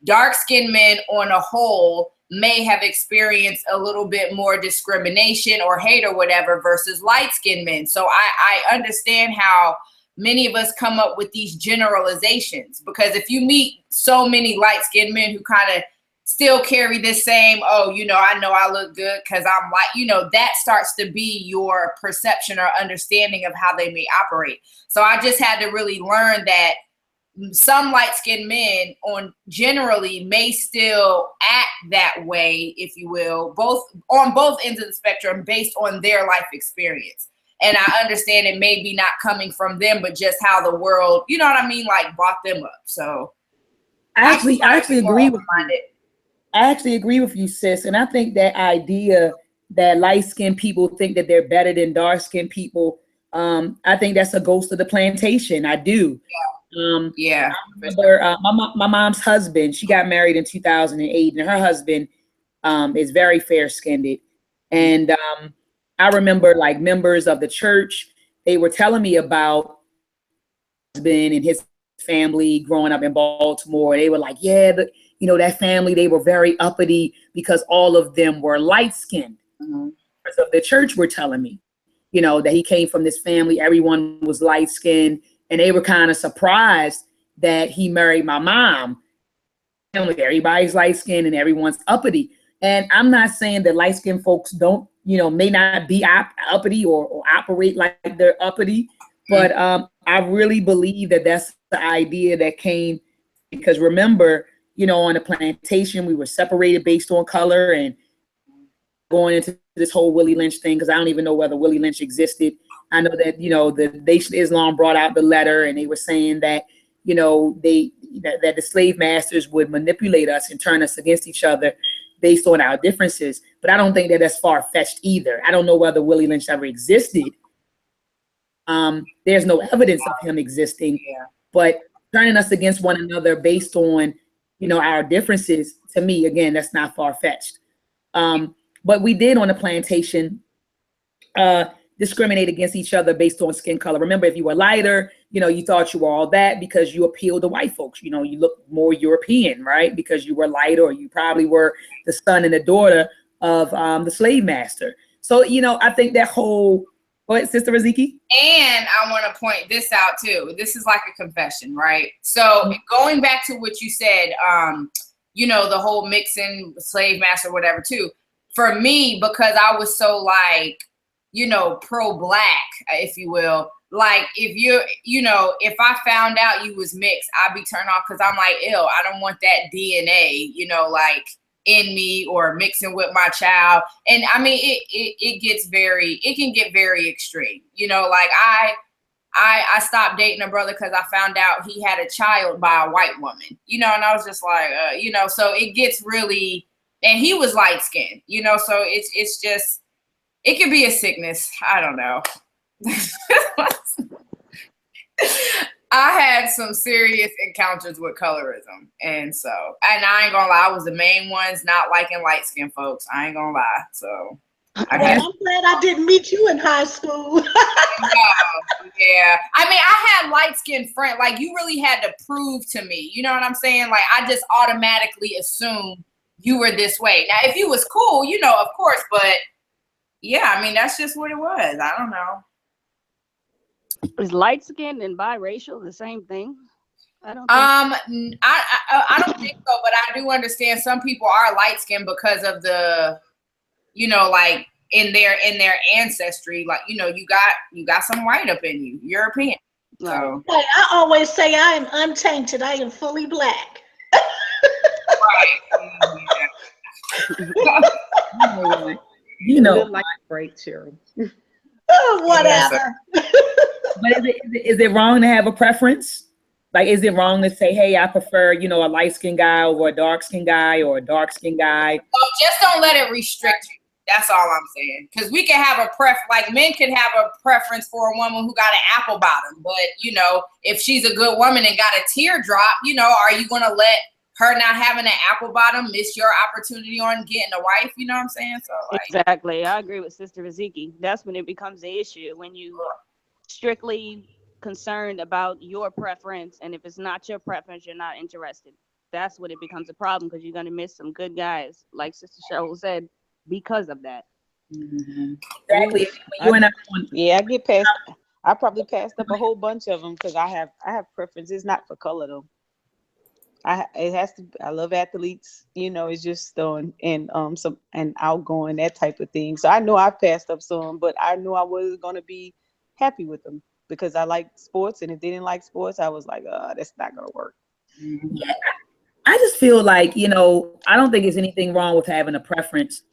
dark skinned men on a whole may have experienced a little bit more discrimination or hate or whatever versus light skinned men. So I understand how many of us come up with these generalizations, because if you meet so many light skinned men who kind of still carry this same, oh, you know I look good because I'm white, you know, that starts to be your perception or understanding of how they may operate. So I just had to really learn that some light-skinned men generally may still act that way, if you will, on both ends of the spectrum based on their life experience. And I understand it may be not coming from them, but just how the world, you know what I mean, like brought them up. So I actually agree with you. I actually agree with you, sis. And I think that idea that light-skinned people think that they're better than dark-skinned people, I think that's a ghost of the plantation. I do. Yeah. I remember, my mom's husband, she got married in 2008, and her husband is very fair-skinned. And I remember like members of the church, they were telling me about his husband and his family growing up in Baltimore. They were like, yeah, you know, that family, they were very uppity because all of them were light-skinned. So the church were telling me, you know, that he came from this family, everyone was light-skinned, and they were kind of surprised that he married my mom. Everybody's light-skinned and everyone's uppity. And I'm not saying that light-skinned folks don't, you know, may not be uppity or operate like they're uppity, but I really believe that that's the idea that came, because remember, you know, on the plantation, we were separated based on color, and going into this whole Willie Lynch thing, because I don't even know whether Willie Lynch existed. I know that, you know, the Nation of Islam brought out the letter, and they were saying that, you know, that the slave masters would manipulate us and turn us against each other based on our differences. But I don't think that that's far-fetched either. I don't know whether Willie Lynch ever existed. There's no evidence of him existing, but turning us against one another based on, you know, our differences, to me, again, that's not far-fetched. But we did on the plantation discriminate against each other based on skin color. Remember, if you were lighter, you know, you thought you were all that because you appealed to white folks. You know, you look more European, right? Because you were lighter, or you probably were the son and the daughter of the slave master. So, you know, I think that whole, go ahead, Sister Raziki. And I want to point this out too. This is like a confession, right? So going back to what you said, you know, the whole mixing slave master, whatever too, for me, because I was so like, you know, pro-black, if you will, like if you're, you know, if I found out you was mixed, I'd be turned off, because I'm like, ew, I don't want that DNA, you know, like in me or mixing with my child. And I mean, it can get very extreme, you know, like I stopped dating a brother because I found out he had a child by a white woman, you know, and I was just like, you know, so it gets really, and he was light skinned, you know, so it's just, it could be a sickness. I don't know. I had some serious encounters with colorism. And I ain't gonna lie, I was the main ones not liking light skinned folks. I ain't gonna lie. So I'm glad I didn't meet you in high school. Yeah. I mean, I had light skinned friends. Like, you really had to prove to me. You know what I'm saying? Like, I just automatically assumed you were this way. Now, if you was cool, you know, of course, but yeah, I mean, that's just what it was. I don't know. Is light skinned and biracial the same thing? I don't think I don't think so, but I do understand some people are light skinned because of the, you know, like in their ancestry, like, you know, you got some white up in you, European. So Hey, I always say I am untainted. I am fully black. Right. You know, like break, Cheryl. Oh, whatever. But is it wrong to have a preference? Like, is it wrong to say, hey, I prefer, you know, a light-skinned guy over a dark-skinned guy, or a dark-skinned guy? Well, just don't let it restrict you. That's all I'm saying. Because we can have like men can have a preference for a woman who got an apple bottom. But, you know, if she's a good woman and got a teardrop, you know, are you going to let her not having an apple bottom miss your opportunity on getting a wife? You know what I'm saying? So like, Exactly. I agree with Sister Riziki. That's when it becomes an issue, when you strictly concerned about your preference, and if it's not your preference, you're not interested. That's when it becomes a problem, because you're going to miss some good guys, like Sister Cheryl said, because of that. Exactly. You and I, Yeah, I get past. I probably passed up a whole bunch of them because I have preferences, not for color though. It has to. I love athletes. You know, it's just and some and outgoing, that type of thing. So I know I passed up some, but I knew I wasn't gonna be happy with them because I like sports, and if they didn't like sports, I was like, that's not gonna work. yeah, I just feel like, you know, I don't think there's anything wrong with having a preference,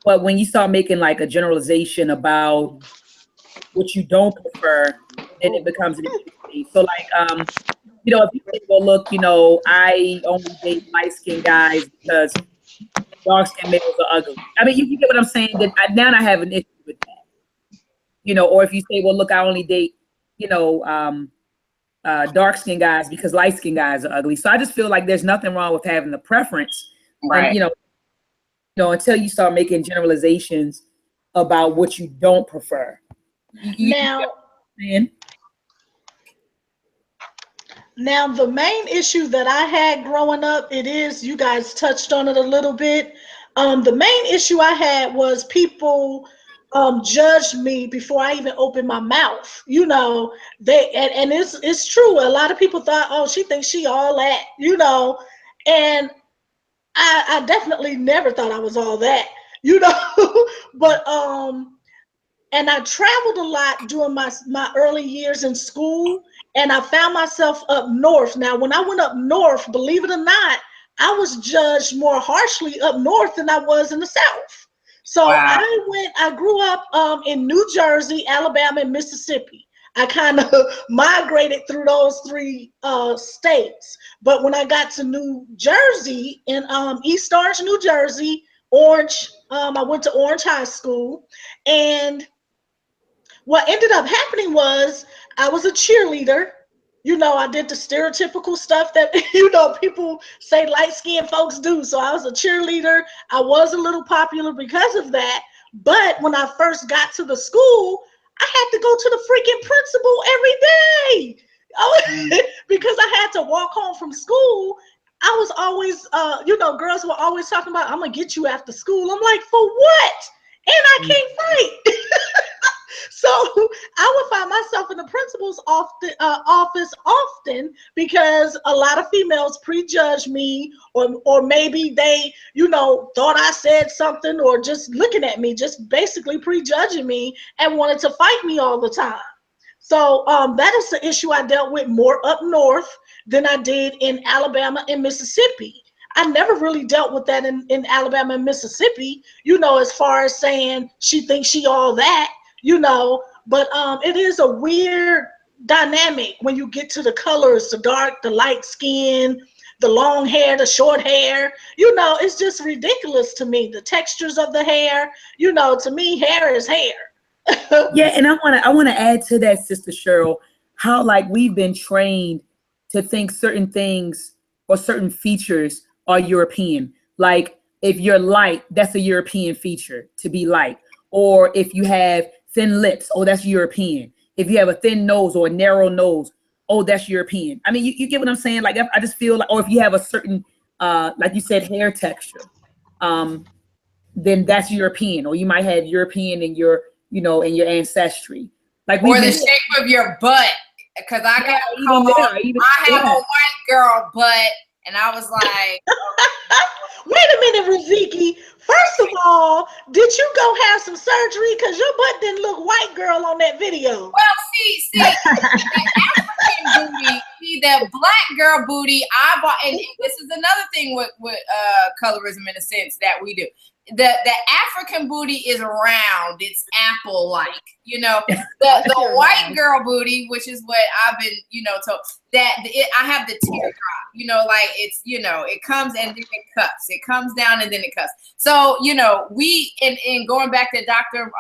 but when you start making like a generalization about what you don't prefer, then it becomes an issue. So like, you know, if you say, well, look, you know, I only date light-skinned guys because dark-skinned males are ugly. I mean, you get what I'm saying? That now I have an issue with that. You know, or if you say, well, look, I only date, you know, dark-skinned guys because light-skinned guys are ugly. So I just feel like there's nothing wrong with having a preference. right. You know, until you start making generalizations about what you don't prefer. Now, the main issue that I had growing up, you guys touched on it a little bit. The main issue I had was people judged me before I even opened my mouth. You know, and it's true. A lot of people thought, oh, she thinks she all that, you know, and I definitely never thought I was all that, you know, but and I traveled a lot during my early years in school, and I found myself up north. Now, when I went up north, believe it or not, I was judged more harshly up north than I was in the South. So Wow. I grew up in New Jersey, Alabama, and Mississippi. I kind of migrated through those three states. But when I got to New Jersey, in East Orange, New Jersey, I went to Orange High School, and what ended up happening was I was a cheerleader. You know, I did the stereotypical stuff that, you know, people say light-skinned folks do. So I was a cheerleader. I was a little popular because of that. But when I first got to the school, I had to go to the freaking principal every day because I had to walk home from school. I was always, you know, girls were always talking about, I'm going to get you after school. I'm like, for what? And I can't fight. So I would find myself in the principal's office often because a lot of females prejudge me, or maybe they, you know, thought I said something, or just looking at me, just basically prejudging me and wanted to fight me all the time. So that is the issue I dealt with more up north than I did in Alabama and Mississippi. I never really dealt with that in Alabama and Mississippi, you know, as far as saying she thinks she all that, you know, but it is a weird dynamic when you get to the colors, the dark, the light skin, the long hair, the short hair, you know, it's just ridiculous to me. The textures of the hair, you know, to me, hair is hair. Yeah, and I want to add to that, Sister Cheryl, how like we've been trained to think certain things or certain features are European. Like if you're light, that's a European feature, to be light. Or if you have thin lips, oh, that's European. If you have a thin nose or a narrow nose, oh, that's European. I mean, you get what I'm saying? Like I just feel like, or if you have a certain, like you said, hair texture, then that's European. Or you might have European in your, you know, in your ancestry. Like or the shape of your butt. Because I got a call, I have a white girl butt, and I was like, wait a minute, Riziki. First of all, did you go have some surgery? Because your butt didn't look white, girl, on that video. Well, see, the African booty, the black girl booty, I bought, and this is another thing with colorism in a sense that we do. the African booty is round, it's apple-like, the white girl booty, which is what I've been, told, that I have the teardrop, like it's, it comes and then it cuts, it comes down and then it cuts. So, we, in going back to Dr.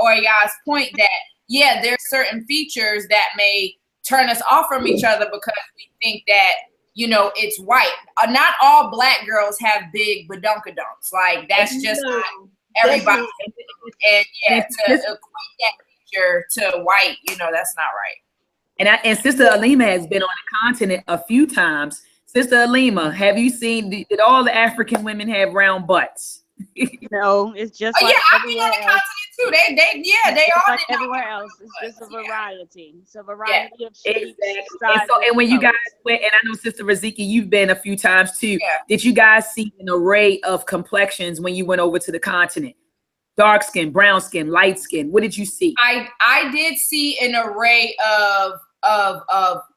Oya's point that, yeah, there's certain features that may turn us off from each other because we think that, it's white. Not all Black girls have big badunkadunks. Like, that's just not everybody. And to equate that feature to white, that's not right. And Sister Alima has been on the continent a few times. Sister Alima, have you seen, did all the African women have round butts? No, it's just like everywhere else. Too. They all like everywhere else. It's just a variety. It's a variety of shapes. Exactly. And when you guys went, and I know Sister Raziki, you've been a few times too. Yeah. Did you guys see an array of complexions when you went over to the continent? Dark skin, brown skin, light skin. What did you see? I did see an array of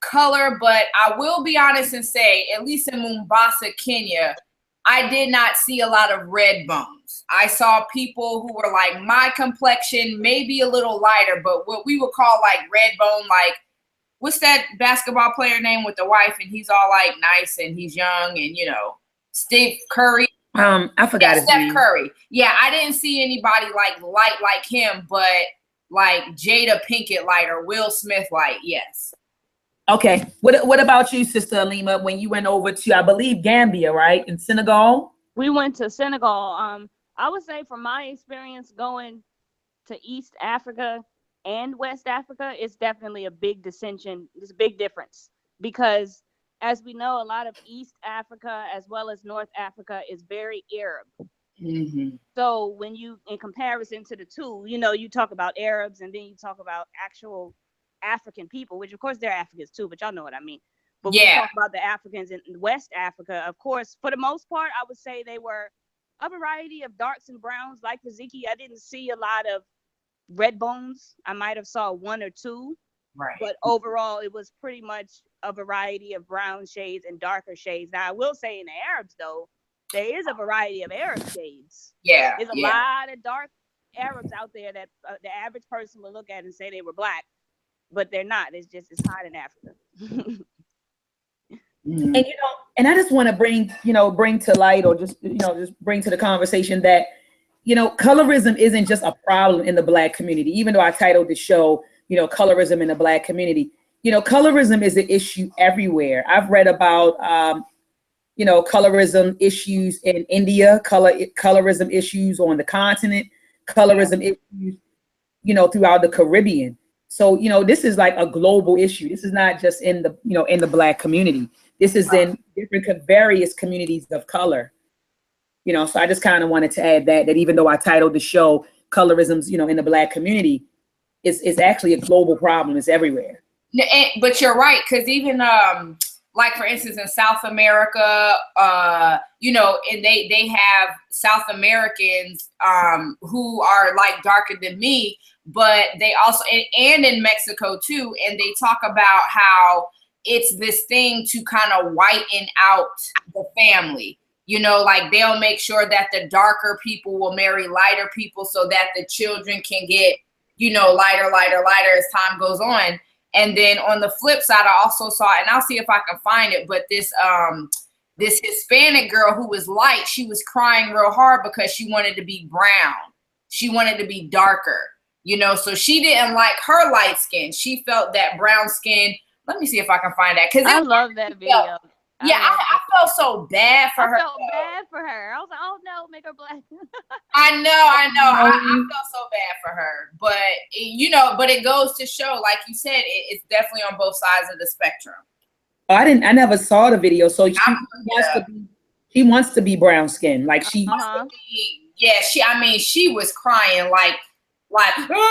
color, but I will be honest and say, at least in Mombasa, Kenya, I did not see a lot of red bones. I saw people who were like my complexion, maybe a little lighter, but what we would call like red bone, like what's that basketball player name with the wife and he's all like nice and he's young and Steve Curry. I forgot his name. Steph Curry. Yeah, I didn't see anybody like light like him, but like Jada Pinkett light or Will Smith light, yes. Okay. What about you, Sister Alima, when you went over to, I believe, Gambia, right? In Senegal? We went to Senegal. I would say from my experience going to East Africa and West Africa, it's definitely a big dissension. There's a big difference because as we know, a lot of East Africa as well as North Africa is very Arab. Mm-hmm. So when you, in comparison to the two, you talk about Arabs and then you talk about actual African people, which of course they're Africans too, but y'all know what I mean. But when we talk about the Africans in West Africa, of course, for the most part, I would say they were a variety of darks and browns. Like Ziki, I didn't see a lot of red bones. I might have saw one or two, right? But overall, it was pretty much a variety of brown shades and darker shades. Now, I will say in the Arabs, though, there is a variety of Arab shades. Yeah, there's a lot of dark Arabs out there that the average person would look at and say they were Black. But they're not. It's hot in Africa. And I just want to bring to light or just bring to the conversation that, colorism isn't just a problem in the Black community, even though I titled the show, colorism in the Black community. Colorism is an issue everywhere. I've read about, colorism issues in India, colorism issues on the continent, colorism issues, throughout the Caribbean. So, this is like a global issue. This is not just in the, in the Black community. This is in different various communities of color. So I just kind of wanted to add that even though I titled the show Colorisms, in the Black community, it's actually a global problem. It's everywhere. But you're right, because even like for instance in South America, and they have South Americans who are like darker than me. But they also, and in Mexico too, and they talk about how it's this thing to kind of whiten out the family. Like they'll make sure that the darker people will marry lighter people so that the children can get, lighter as time goes on. And then on the flip side, I also saw, and I'll see if I can find it, but this Hispanic girl who was light, she was crying real hard because she wanted to be brown. She wanted to be darker. So she didn't like her light skin. She felt that brown skin. Let me see if I can find that. Because I love that video. I felt so bad for her. I felt bad for her. I was like, oh no, make her Black. I know. I felt so bad for her. But, but it goes to show, like you said, it's definitely on both sides of the spectrum. I never saw the video. So she wants to be brown skin. Like she wants to be, she was crying like real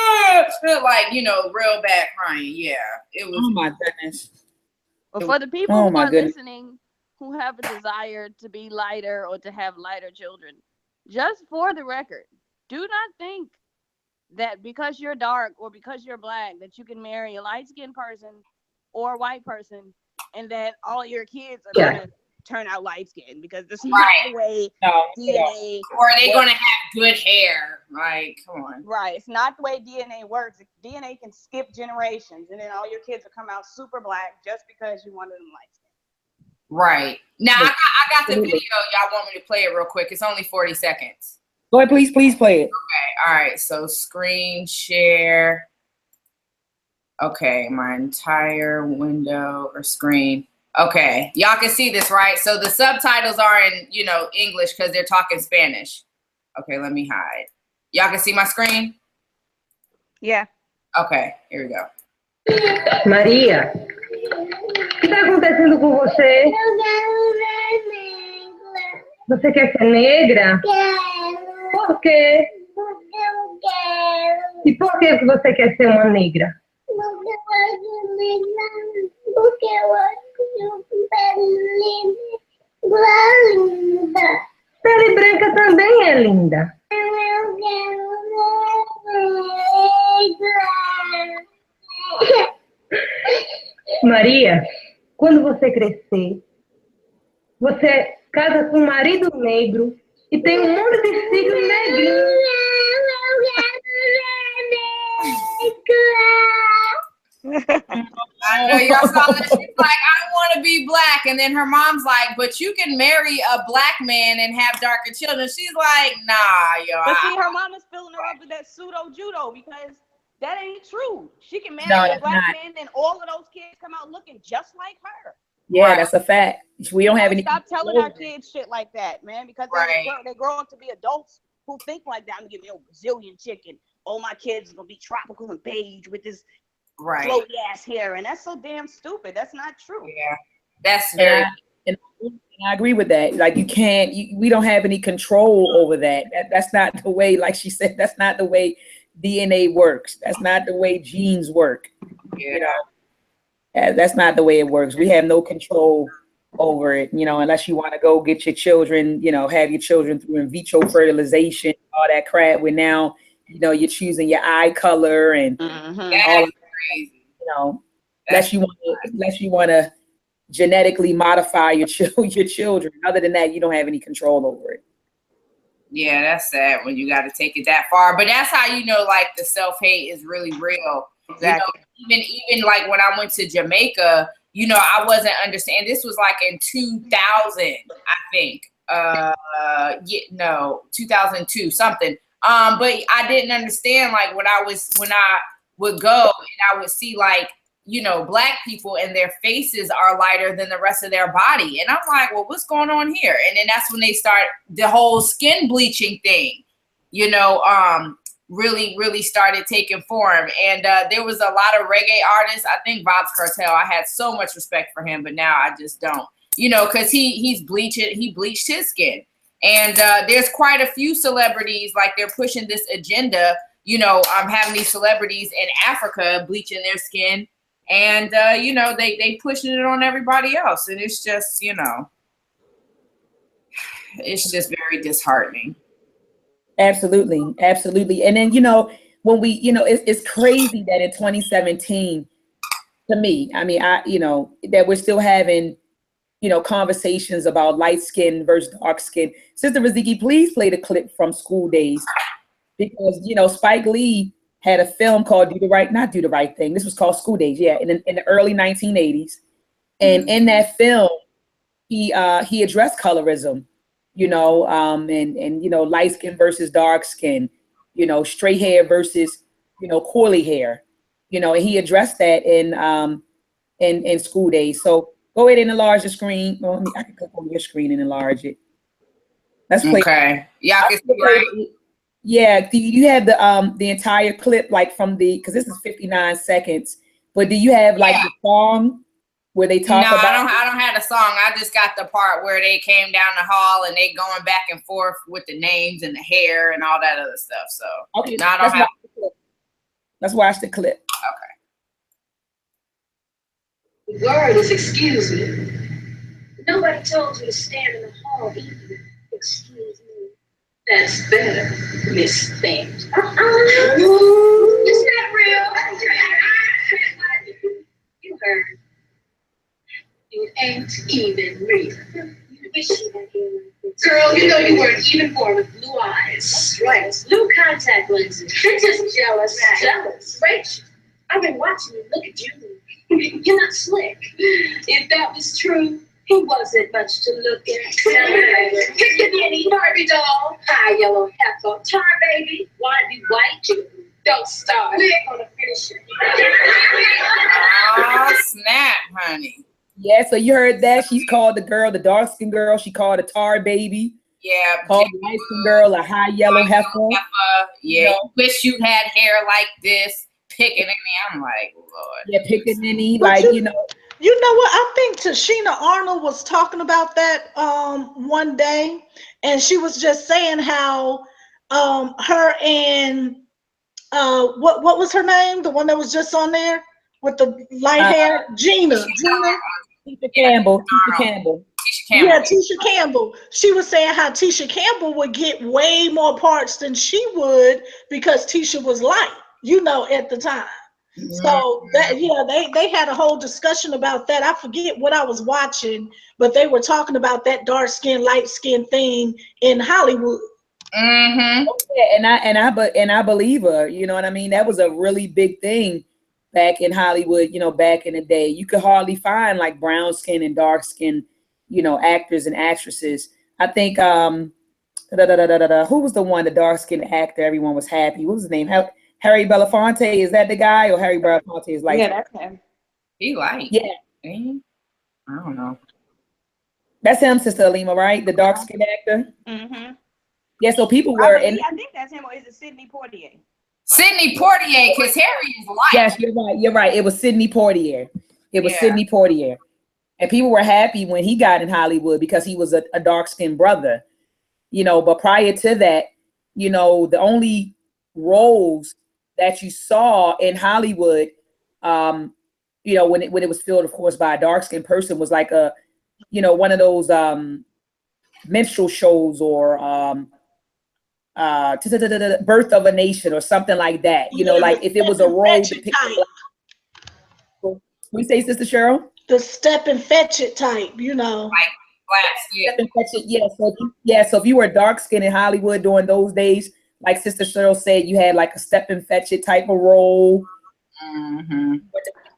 bad crying. Yeah, it was. Oh my goodness. But for the people who are listening, who have a desire to be lighter or to have lighter children, just for the record, do not think that because you're dark or because you're Black that you can marry a light-skinned person or a white person and that all your kids are going to turn out light skin, because this is not the way DNA. Or are they going to have good hair? Like, come on. Right. It's not the way DNA works. DNA can skip generations, and then all your kids will come out super black just because you wanted them light skin. Right. Now, I got the video. Y'all want me to play it real quick? It's only 40 seconds. Go ahead, please play it. Okay. All right. So screen share. Okay. My entire window or screen. Okay. Y'all can see this, right? So the subtitles are in, English because they're talking Spanish. Okay. Let me hide. Y'all can see my screen? Yeah. Okay. Here we go. Maria, o que está acontecendo com você? Eu quero ser negra. Você quer ser negra? Quero. Por quê? Porque eu quero. E por que você quer ser uma negra? Porque eu acho negra. Porque eu acho pele linda. Pele branca também é linda. Eu quero ser negra. Maria, quando você crescer, você casa com um marido negro e tem um monte de filhos negrinhos. I know y'all saw that. She's like, I want to be black. And then her mom's like, but you can marry a black man and have darker children. She's like, nah, yo. But see, her mama's filling her up with that pseudo judo, because that ain't true. She can marry a black man and all of those kids come out looking just like her. Yeah, that's a fact. We don't have any. Stop telling our kids shit like that, man, because they grow up to be adults who think like that. I'm gonna give me a Brazilian chicken. Oh, my kids are gonna be tropical and beige with this floaty ass hair, and that's so damn stupid. That's not true. Yeah, that's very. And I agree with that. Like, you can't. We don't have any control over that. That's not the way. Like she said, that's not the way DNA works. That's not the way genes work. That's not the way it works. We have no control over it, unless you want to go get your children, have your children through in vitro fertilization, all that crap. Where now, you're choosing your eye color and all of crazy. Unless you want to genetically modify your children. Other than that, you don't have any control over it. Yeah, that's sad when you got to take it that far. But that's how like the self-hate is really real. Exactly. Even like when I went to Jamaica, I wasn't understanding. This was like in 2000, I think. 2002 something. But I didn't understand, like when I would go and I would see like, black people and their faces are lighter than the rest of their body. And I'm like, well, what's going on here? And then that's when they start the whole skin bleaching thing, really started taking form. And there was a lot of reggae artists. I think Bob's Cartel, I had so much respect for him, but now I just don't, because he bleached his skin. And there's quite a few celebrities, like they're pushing this agenda, I'm having these celebrities in Africa bleaching their skin. And, they pushing it on everybody else. And it's just, it's just very disheartening. Absolutely. And then, when we, it's crazy that in 2017, to me, I mean, that we're still having, conversations about light skin versus dark skin. Sister Raziki, please play the clip from School Days, because, Spike Lee had a film called Not Do the Right Thing. This was called School Days, in the early 1980s. And in that film, he addressed colorism, and light skin versus dark skin, straight hair versus, curly hair, and he addressed that in School Days. So go ahead and enlarge the screen. Well, I can click on your screen and enlarge it. Let's play. Okay. Yeah, I can see, right? Yeah. Do you have the entire clip, like because this is 59 seconds, but do you have like the song where they talk about? I don't have the song. I just got the part where they came down the hall and they going back and forth with the names and the hair and all that other stuff. So okay, no, I don't have. Let's watch the clip. Okay. The word is excuse me. Nobody told you to stand in the hall either. Excuse me. That's better, Miss Thames. It's not real. You heard. It ain't even real. Girl, you know you weren't even born with blue eyes. That's right. Blue contact lenses. You're just jealous. Jealous. Rachel, I've been watching you. Look at you. You're not slick. If that was true, he wasn't much to look at. Pick your Nanny Barbie doll. High yellow heifer. Tar baby. Wanna be white? Don't start. We're gonna finish it. Oh, snap, honey. Yeah, so you heard that. She's called the girl, the dark skinned girl, she called a tar baby. Yeah. Called the light skinned girl a high yellow heifer. Yeah, you wish you had hair like this. Picking at me. I'm like, Lord. Yeah, picking any, But like, you know. You know what? I think Tashina Arnold was talking about that one day, and she was just saying how her and what was her name? The one that was just on there with the light hair, Gina. Tisha Campbell. Yeah, Tisha Campbell. She was saying how Tisha Campbell would get way more parts than she would because Tisha was light, you know, at the time. So that, yeah, they had a whole discussion about that. I forget what I was watching, but they were talking about that dark skin, light skin thing in Hollywood. Mm-hmm. Yeah, and I believe her. You know what I mean? That was a really big thing back in Hollywood. You know, back in the day, you could hardly find like brown skin and dark skin, you know, actors and actresses. I think who was the one, the dark skinned actor? Everyone was happy. What was his name? Harry Belafonte, is that the guy, or Harry Belafonte is like? Yeah, that's him. He like. Yeah. I don't know. That's him, Sister Alima, right? The dark skinned actor. Mm-hmm. Yeah. So people were. I think that's him, or is it Sidney Poitier? Sidney Poitier, because Harry is light. Yes, you're right. You're right. It was Sidney Poitier. It was Sidney Poitier, and people were happy when he got in Hollywood because he was a dark skinned brother, you know. But prior to that, you know, the only roles that you saw in Hollywood, you know, when it was filled, of course, by a dark skinned person, was like a, you know, one of those minstrel shows or Birth of a Nation or something like that. You know, like if it was a role depicted. We say, Sister Cheryl? The step and fetch it type, you know. Like black skin. Yeah. So if you were dark skinned in Hollywood during those days, like Sister Cheryl said, you had like a step and fetch it type of role. Mm-hmm.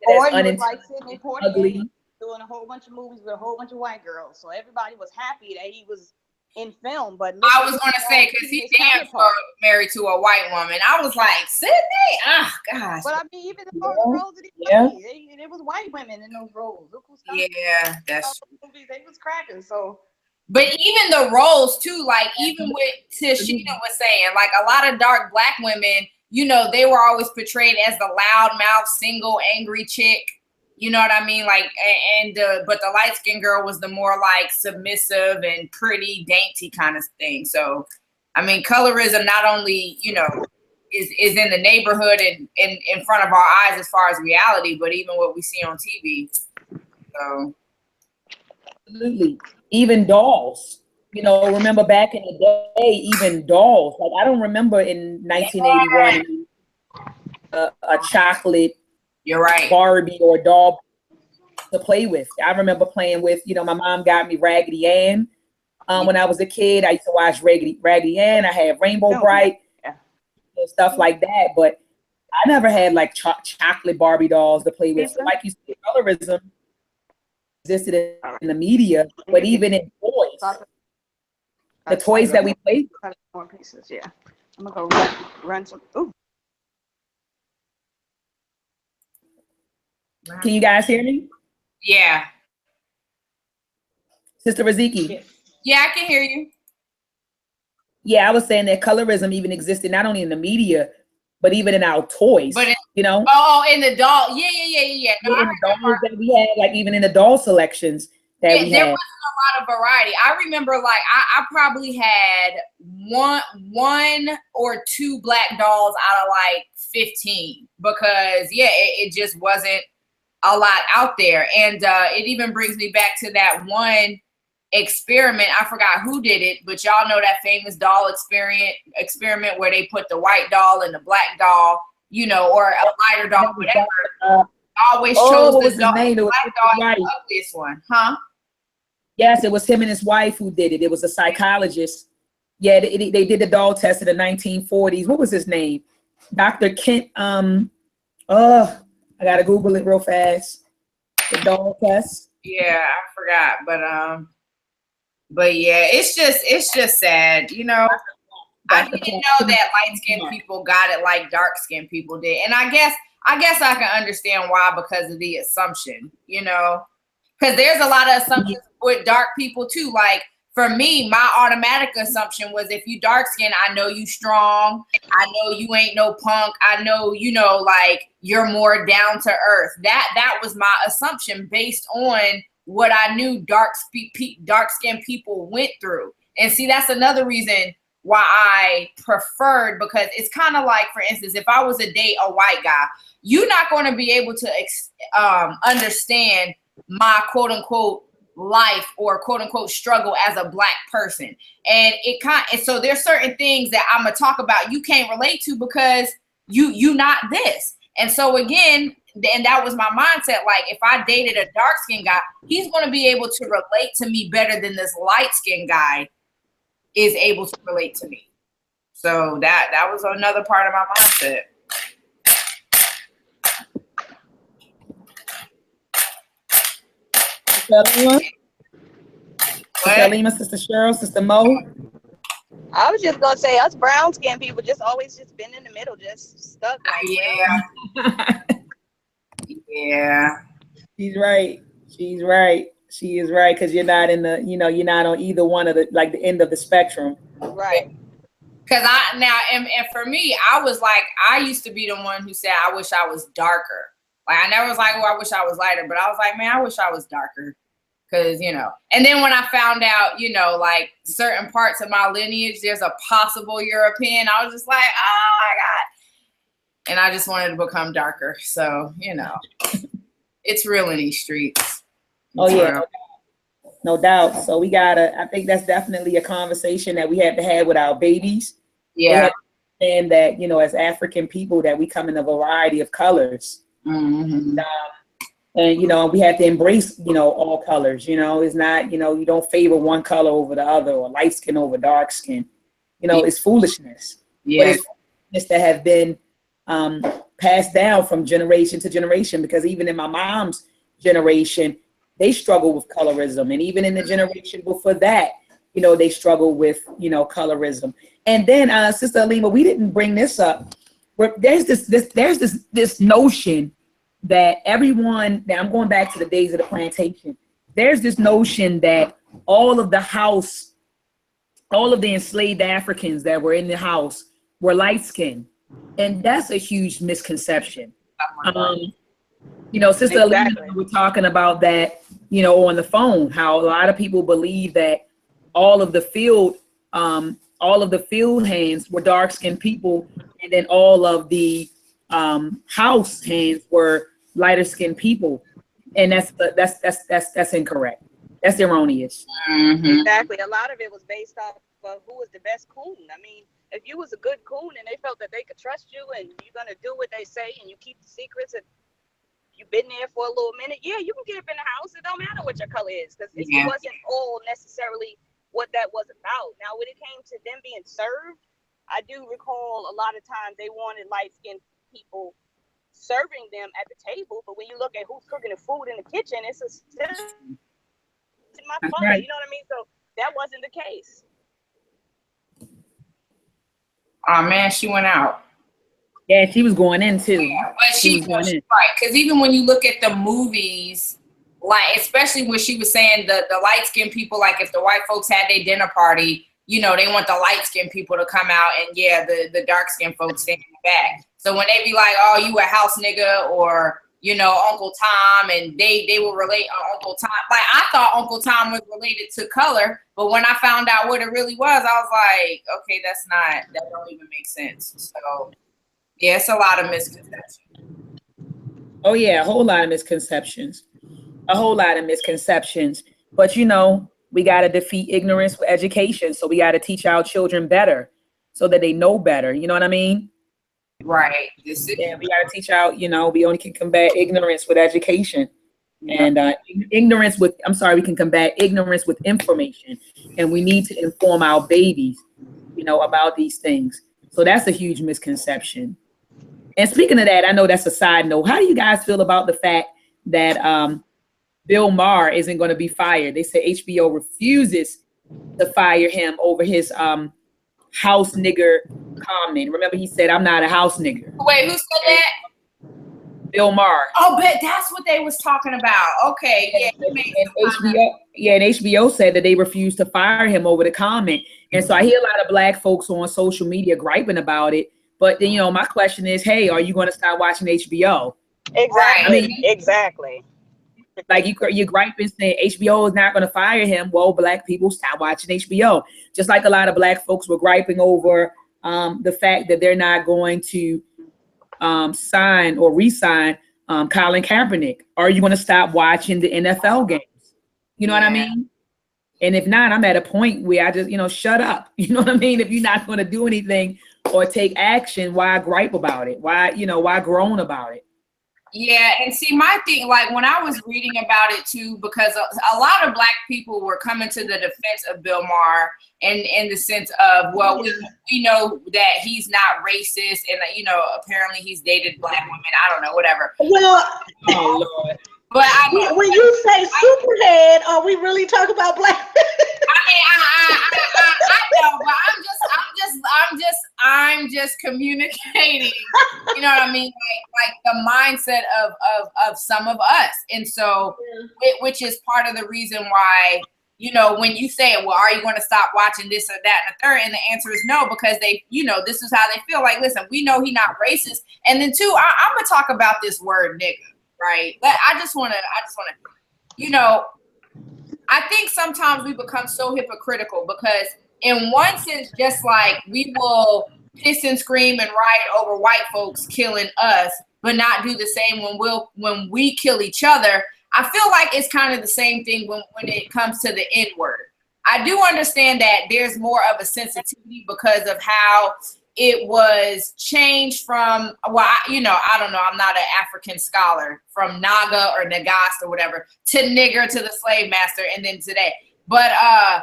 Or you was like Sidney Poitier ugly, doing a whole bunch of movies with a whole bunch of white girls. So everybody was happy that he was in film. But I was going to say, because he damn sure married to a white woman. I was like, Sidney? Oh, gosh. But I mean, even the roles that he played, it was white women in those roles. Look who's yeah, that's movies, they was cracking. So. But even the roles too, like even with Tashina was saying, like a lot of dark black women, you know, they were always portrayed as the loudmouth, single, angry chick. You know what I mean? Like, but the light skinned girl was the more like submissive and pretty, dainty kind of thing. So, I mean, colorism not only, you know, is in the neighborhood and in front of our eyes as far as reality, but even what we see on TV. So, absolutely. Even dolls, you know, remember back in the day, even dolls, like I don't remember in 1981 a chocolate, you're right, Barbie or doll to play with. I remember playing with, you know, my mom got me Raggedy Ann when I was a kid. I used to watch Raggedy Ann. I had Rainbow Bright and stuff like that, but I never had like chocolate Barbie dolls to play with. So like you said, colorism existed in the media, but even in toys, the toys that we played with. More pieces, yeah. I'm gonna go run some. Ooh. Can you guys hear me? Yeah. Sister Raziki? Yeah, I can hear you. Yeah, I was saying that colorism even existed not only in the media, but even in our toys, but you know? Oh, in the doll. Yeah. No, in the dolls that we had, like even in the doll selections that we there had. wasn't a lot of variety. I remember like I probably had one or two black dolls out of like 15 because it just wasn't a lot out there. And it even brings me back to that one experiment. I forgot who did it, but y'all know that famous doll experiment where they put the white doll and the black doll, you know, or a lighter doll, whatever. Always chose the black doll as the ugliest one, huh? Yes, it was him and his wife who did it. It was a psychologist. Yeah, they did the dog test in the 1940s. What was his name? Dr. Kent. I gotta Google it real fast. The dog test. Yeah, I forgot, but yeah, it's just sad, you know. I didn't know that light-skinned people got it like dark-skinned people did, and I guess I can understand why, because of the assumption, you know, because there's a lot of assumptions with dark people too. Like for me, my automatic assumption was if you dark-skinned, I know you strong, I know you ain't no punk, I know, you know, like you're more down to earth. That was my assumption based on what I knew dark-skinned people went through. And see, that's another reason why I preferred, because it's kind of like, for instance, if I was to date a white guy, you're not going to be able to understand my quote unquote life or quote unquote struggle as a black person. And so there's certain things that I'm gonna talk about you can't relate to because you not this. And so again, and that was my mindset. Like if I dated a dark skinned guy, he's going to be able to relate to me better than this light skinned guy is able to relate to me. So that was another part of my mindset. Sister Alima, Sister Cheryl, Sister Mo. I was just gonna say us brown skinned people just always just been in the middle, just stuck. Like, Yeah. She's right. She's right. She is right, because you're not in the, you're not on either one of the, like the end of the spectrum. Right. Because and for me, I was like, I used to be the one who said, I wish I was darker. Like I never was like, oh, I wish I was lighter, but I was like, man, I wish I was darker. Because, and then when I found out, like certain parts of my lineage, there's a possible European, I was just like, oh my God. And I just wanted to become darker. So, it's real in these streets. Oh, yeah. No doubt. So I think that's definitely a conversation that we have to have with our babies. Yeah. And that, as African people, that we come in a variety of colors. Mm-hmm. And we have to embrace, all colors. It's not, you don't favor one color over the other, or light skin over dark skin. It's foolishness. Yeah. But it's foolishness that have been passed down from generation to generation, because even in my mom's generation, they struggle with colorism. And even in the generation before that, they struggle with, colorism. And then Sister Alima, we didn't bring this up. There's this notion that everyone, now I'm going back to the days of the plantation. There's this notion that all of the enslaved Africans that were in the house were light skinned. And that's a huge misconception. Sister Alina, we're talking about that, on the phone, how a lot of people believe that all of the field hands were dark skinned people, and then all of the house hands were lighter skinned people, and that's incorrect. That's erroneous. Mm-hmm. Exactly. A lot of it was based off of who was the best coon. I mean, if you was a good coon and they felt that they could trust you and you're gonna do what they say and you keep the secrets and you've been there for a little minute, yeah, you can get up in the house. It don't matter what your color is, because it wasn't all necessarily what that was about. Now, when it came to them being served, I do recall a lot of times they wanted light-skinned people serving them at the table, but when you look at who's cooking the food in the kitchen, it's my father. Right. You know what I mean? So that wasn't the case. Oh man, she went out. Yeah, she was going in too. Yeah, but she's right, because even when you look at the movies, like especially when she was saying the light-skinned people, like if the white folks had their dinner party, they want the light-skinned people to come out, and the dark-skinned folks stand in the back. So when they be like, oh, you a house nigga, or Uncle Tom, and they will relate on Uncle Tom. Like I thought Uncle Tom was related to color, but when I found out what it really was, I was like, okay, that don't even make sense. So yeah, it's a lot of misconceptions. Oh yeah, a whole lot of misconceptions. But we got to defeat ignorance with education. So we got to teach our children better so that they know better. You know what I mean? Right. Yeah, we got to teach out, we only can combat ignorance with education. And ignorance with, I'm sorry, we can combat ignorance with information. And we need to inform our babies, you know, about these things. So that's a huge misconception. And speaking of that, I know that's a side note. How do you guys feel about the fact that Bill Maher isn't going to be fired? They say HBO refuses to fire him over his house nigger comment. Remember, he said, "I'm not a house nigger." Wait, who said that? Bill Maher. Oh, but that's what they was talking about. Okay, yeah. And HBO said that they refused to fire him over the comment. And so I hear a lot of Black folks on social media griping about it. But then, you know, my question is, hey, are you going to start watching HBO? Exactly. I mean, exactly. Like you're griping saying HBO is not going to fire him. Well, Black people stop watching HBO. Just like a lot of Black folks were griping over the fact that they're not going to sign or re-sign Colin Kaepernick. Are you going to stop watching the NFL games? You know what I mean? And if not, I'm at a point where I just, you know, shut up. You know what I mean? If you're not going to do anything or take action, why gripe about it? Why groan about it? Yeah, and see, my thing, like when I was reading about it too, because a lot of Black people were coming to the defense of Bill Maher, and in the sense of, well, we know that he's not racist, and you know, apparently he's dated Black women. I don't know, whatever. Well, oh Lord. But when you say superhead, are we really talking about Black? I know, but I'm just communicating. You know what I mean? Like the mindset of some of us, and so which is part of the reason why, you know, when you say, well, are you going to stop watching this or that and the third? And the answer is no, because they, you know, this is how they feel. Like, listen, we know he's not racist, and then two, I'm gonna talk about this word nigga. Right. But I just want to, you know, I think sometimes we become so hypocritical because in one sense, just like we will piss and scream and riot over white folks killing us, but not do the same when we kill each other. I feel like it's kind of the same thing when it comes to the N-word. I do understand that there's more of a sensitivity because of how it was changed from, well, I don't know, I'm not an African scholar, from Naga or Nagast or whatever to nigger to the slave master and then today. But of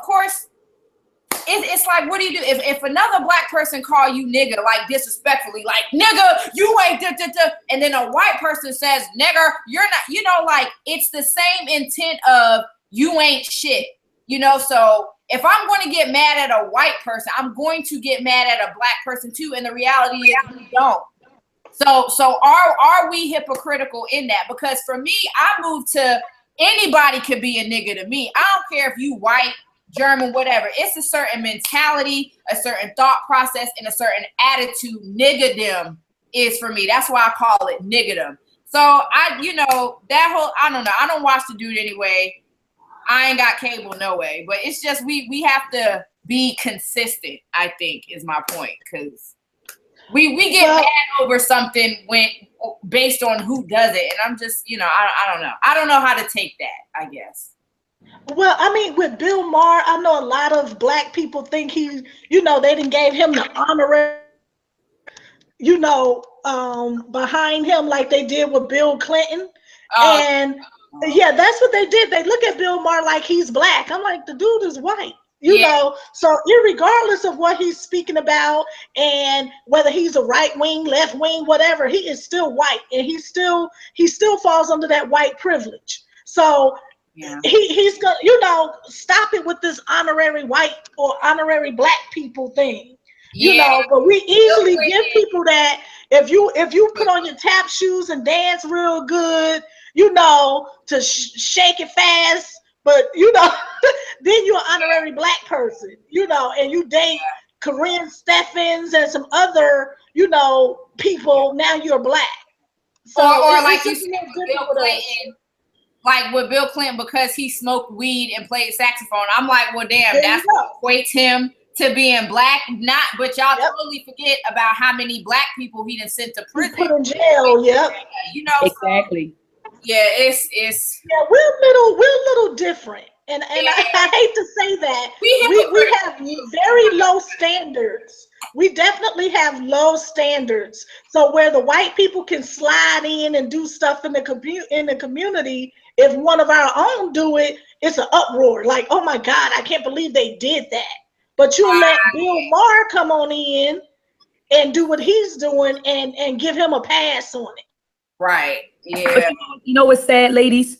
course, it's like, what do you do if another Black person call you nigger, like disrespectfully, like nigger, you ain't and then a white person says nigger, you're not, you know, like it's the same intent of you ain't shit, you know. So if I'm going to get mad at a white person, I'm going to get mad at a Black person too. And the reality is we don't. So are we hypocritical in that? Because for me, I moved to anybody could be a nigga to me. I don't care if you white, German, whatever. It's a certain mentality, a certain thought process, and a certain attitude. Niggadom is for me. That's why I call it niggadom. So that whole, I don't know. I don't watch the dude anyway. I ain't got cable no way, but it's just we have to be consistent, I think, is my point, because we get mad over something when based on who does it, and I'm just, I don't know how to take that, I guess. Well, I mean, with Bill Maher, I know a lot of Black people think they didn't gave him the honorary, behind him like they did with Bill Clinton, and. Yeah, that's what they did. They look at Bill Maher like he's Black. I'm like, the dude is white, you know. So irregardless of what he's speaking about and whether he's a right wing, left wing, whatever, he is still white, and he still falls under that white privilege. So he's gonna, stop it with this honorary white or honorary Black people thing, you know. But we easily give people that if you put on your tap shoes and dance real good, to shake it fast, but then you're an honorary Black person, and you date Corinne Steffens and some other, people, now you're Black. So or like you said with Bill Clinton, like with Bill Clinton, because he smoked weed and played saxophone, I'm like, well, damn, that's what equates him to being Black. But y'all totally forget about how many Black people he done sent to prison, put in jail. Exactly. So, yeah, it's we're a little different, and I hate to say that we have very low standards We definitely have low standards. So where the white people can slide in and do stuff in the community, if one of our own do it, it's an uproar. Like, oh my God, I can't believe they did that. But you let Bill Maher come on in and do what he's doing and give him a pass on it. Right. Yeah. But you know what's sad, ladies?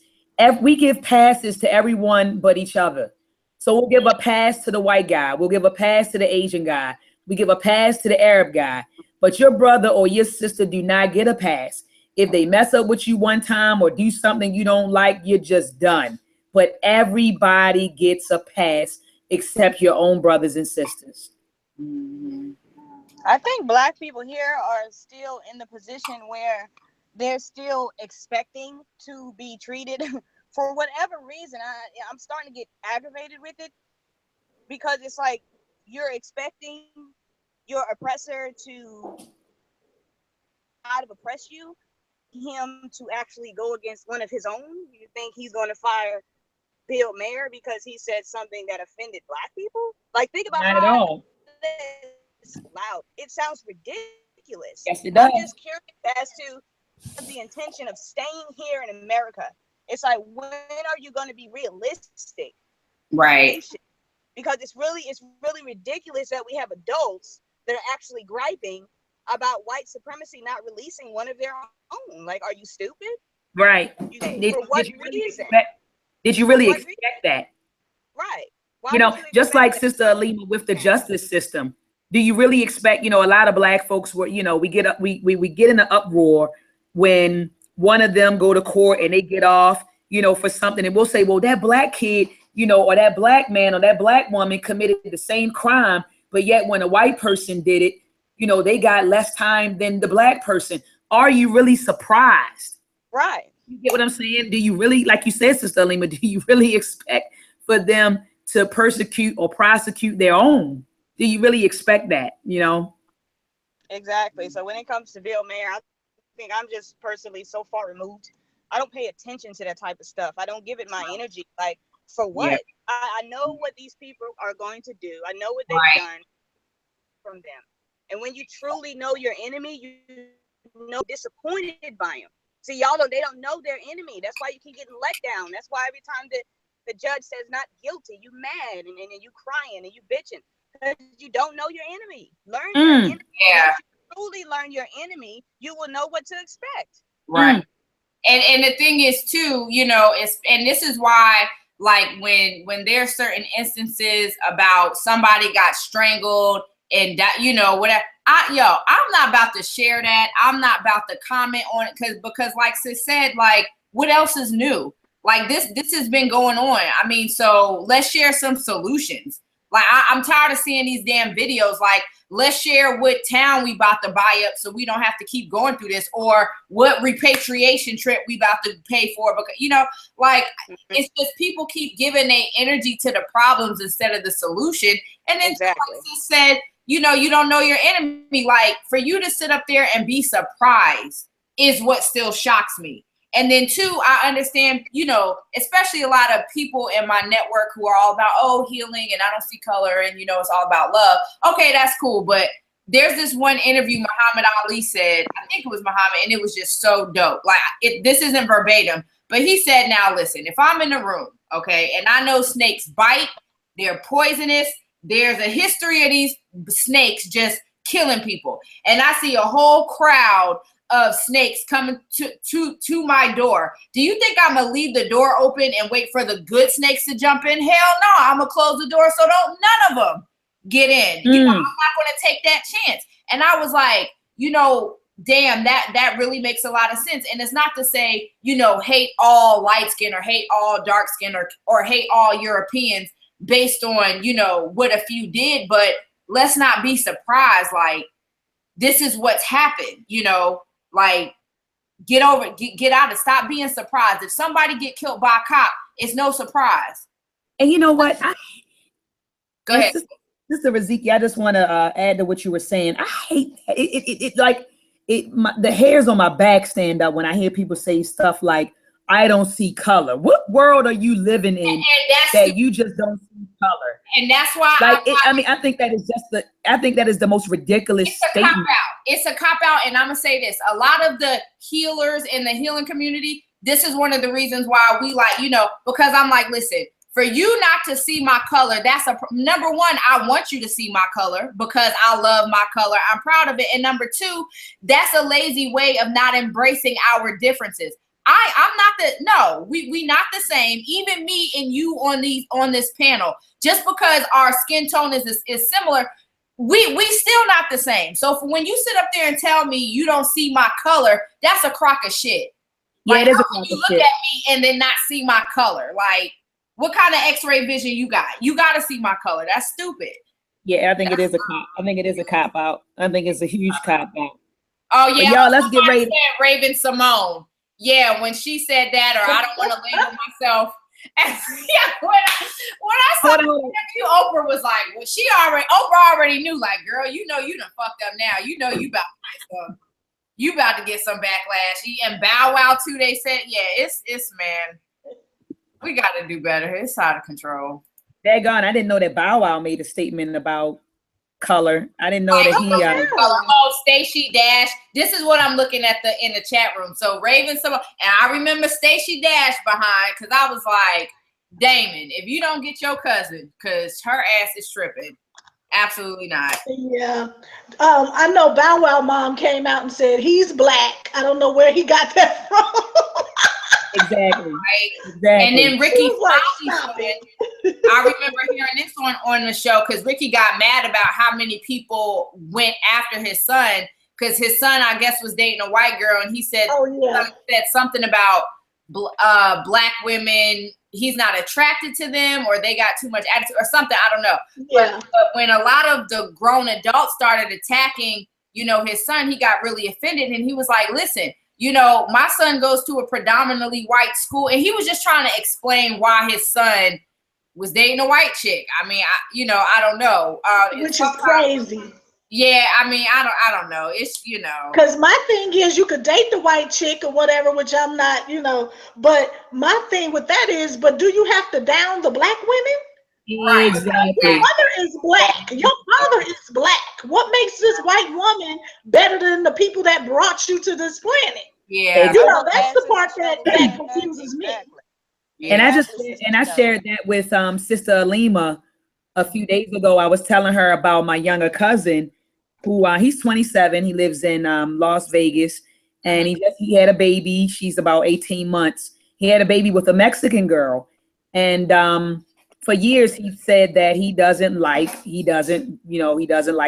We give passes to everyone but each other. So we'll give a pass to the white guy. We'll give a pass to the Asian guy. We give a pass to the Arab guy. But your brother or your sister do not get a pass. If they mess up with you one time or do something you don't like, you're just done. But everybody gets a pass except your own brothers and sisters. Mm-hmm. I think Black people here are still in the position where they're still expecting to be treated for whatever reason. I'm starting to get aggravated with it because it's like you're expecting your oppressor to try to oppress you, him to actually go against one of his own. You think he's going to fire Bill Maher because he said something that offended Black people? Like, think about Not at all. It's loud. It sounds ridiculous. Yes, it does. I'm just curious as to the intention of staying here in America. It's like, when are you going to be realistic? Right. Because it's really ridiculous that we have adults that are actually griping about white supremacy not releasing one of their own. Like, are you stupid? Right. For what reason? Did you really expect that? Right. You know, just like Sister Alima with the justice system, do you really expect, you know, a lot of Black folks were, you know, we get in an uproar when one of them go to court and they get off, you know, for something, and we'll say, well, that Black kid, you know, or that Black man or that Black woman committed the same crime, but yet when a white person did it, you know, they got less time than the Black person. Are you really surprised? Right. You get what I'm saying? Do you really, like you said, Sister Alima, do you really expect for them to persecute or prosecute their own? Do you really expect that, you know? Exactly. So when it comes to Bill Maher, I think I'm just personally so far removed. I don't pay attention to that type of stuff. I don't give it my energy. Like, for what? Yeah. I know what these people are going to do. I know what they've done from them. And when you truly know your enemy, you know disappointed by him. See, y'all know they don't know their enemy. That's why you keep getting let down. That's why every time the judge says not guilty, you mad and you crying and you bitching. Because you don't know your enemy. Learn your enemy. Yeah. If you truly learn your enemy, you will know what to expect. Right. And the thing is too, you know, and this is why, like, when there's certain instances about somebody got strangled and that, you know, whatever, I'm not about to share that. I'm not about to comment on it because like Sis said, like, what else is new? Like, this has been going on. I mean, so let's share some solutions. Like, I'm tired of seeing these damn videos. Like, let's share what town we about to buy up so we don't have to keep going through this, or what repatriation trip we about to pay for. Because, you know, like, it's just people keep giving their energy to the problems instead of the solution. And then like Sis said, you know, you don't know your enemy. Like, for you to sit up there and be surprised is what still shocks me. And then two, I understand, you know, especially a lot of people in my network who are all about, healing and I don't see color and, you know, it's all about love. Okay, that's cool. But there's this one interview Muhammad Ali said, I think it was Muhammad, and it was just so dope. Like, this isn't verbatim, but he said, now listen, if I'm in the room, okay, and I know snakes bite, they're poisonous, there's a history of these snakes just killing people, and I see a whole crowd of snakes coming to my door. Do you think I'm gonna leave the door open and wait for the good snakes to jump in? Hell no, I'm gonna close the door so none of them get in. You know, I'm not gonna take that chance. And I was like, you know, damn, that really makes a lot of sense. And it's not to say, you know, hate all light skin or hate all dark skin or hate all Europeans based on, you know, what a few did, but let's not be surprised. Like, this is what's happened, you know. Like, get out and stop being surprised. If somebody get killed by a cop, it's no surprise. And you know what? Go ahead. Sister Riziki, I just want to add to what you were saying. I hate it. The hairs on my back stand up when I hear people say stuff like, I don't see color. What world are you living in that you just don't see color? And that's why I think that is the most ridiculous statement. It's a cop out. And I'm gonna say this: a lot of the healers in the healing community, this is one of the reasons why we like, because I'm like, listen, for you not to see my color, that's number one. I want you to see my color because I love my color. I'm proud of it. And number two, that's a lazy way of not embracing our differences. We not the same. Even me and you on this panel, just because our skin tone is similar, we still not the same. So when you sit up there and tell me you don't see my color, that's a crock of shit. Yeah, like, it is a how crock can you of look shit. at me and then not see my color? Like, what kind of X-ray vision you got? You got to see my color. That's stupid. Yeah, I think it is a cop out. I think it's a huge cop out. Oh yeah, but y'all, let's get ready. Raven Simone. Yeah, when she said that, or I don't want to label myself. When I saw you, Oprah was like, well, Oprah already knew, like, girl, you done fucked up now. You about to get some backlash. And Bow Wow too, they said, yeah, it's man, we got to do better. It's out of control. Daggone, I didn't know that Bow Wow made a statement about color. I didn't know that he Stacey Dash. This is what I'm looking at in the chat room. So Raven Simone, and I remember Stacey Dash behind, because I was like, Damon, if you don't get your cousin, because her ass is tripping. Absolutely not. Yeah. I know Bow Wow mom came out and said he's black. I don't know where he got that from. Exactly. Right. Exactly. And then Ricky Smiley, I remember hearing this on the show because Ricky got mad about how many people went after his son, because his son, I guess, was dating a white girl, and he said, said something about black women. He's not attracted to them, or they got too much attitude, or something. I don't know. Yeah. But when a lot of the grown adults started attacking, his son, he got really offended, and he was like, "Listen, my son goes to a predominantly white school," and he was just trying to explain why his son was dating a white chick. I mean, I don't know. Which is crazy. Yeah, I mean, I don't know. It's, Because my thing is, you could date the white chick or whatever, which I'm not, but my thing with that is, but do you have to down the black women? Right. Exactly. Your mother is black. Your father is black. What makes this white woman better than the people that brought you to this planet? Yeah. That's the part that confuses me. Yeah. And I shared that with Sister Alima a few days ago. I was telling her about my younger cousin, who he's 27. He lives in Las Vegas, and he had a baby. She's about 18 months. He had a baby with a Mexican girl, and for years he said that he doesn't like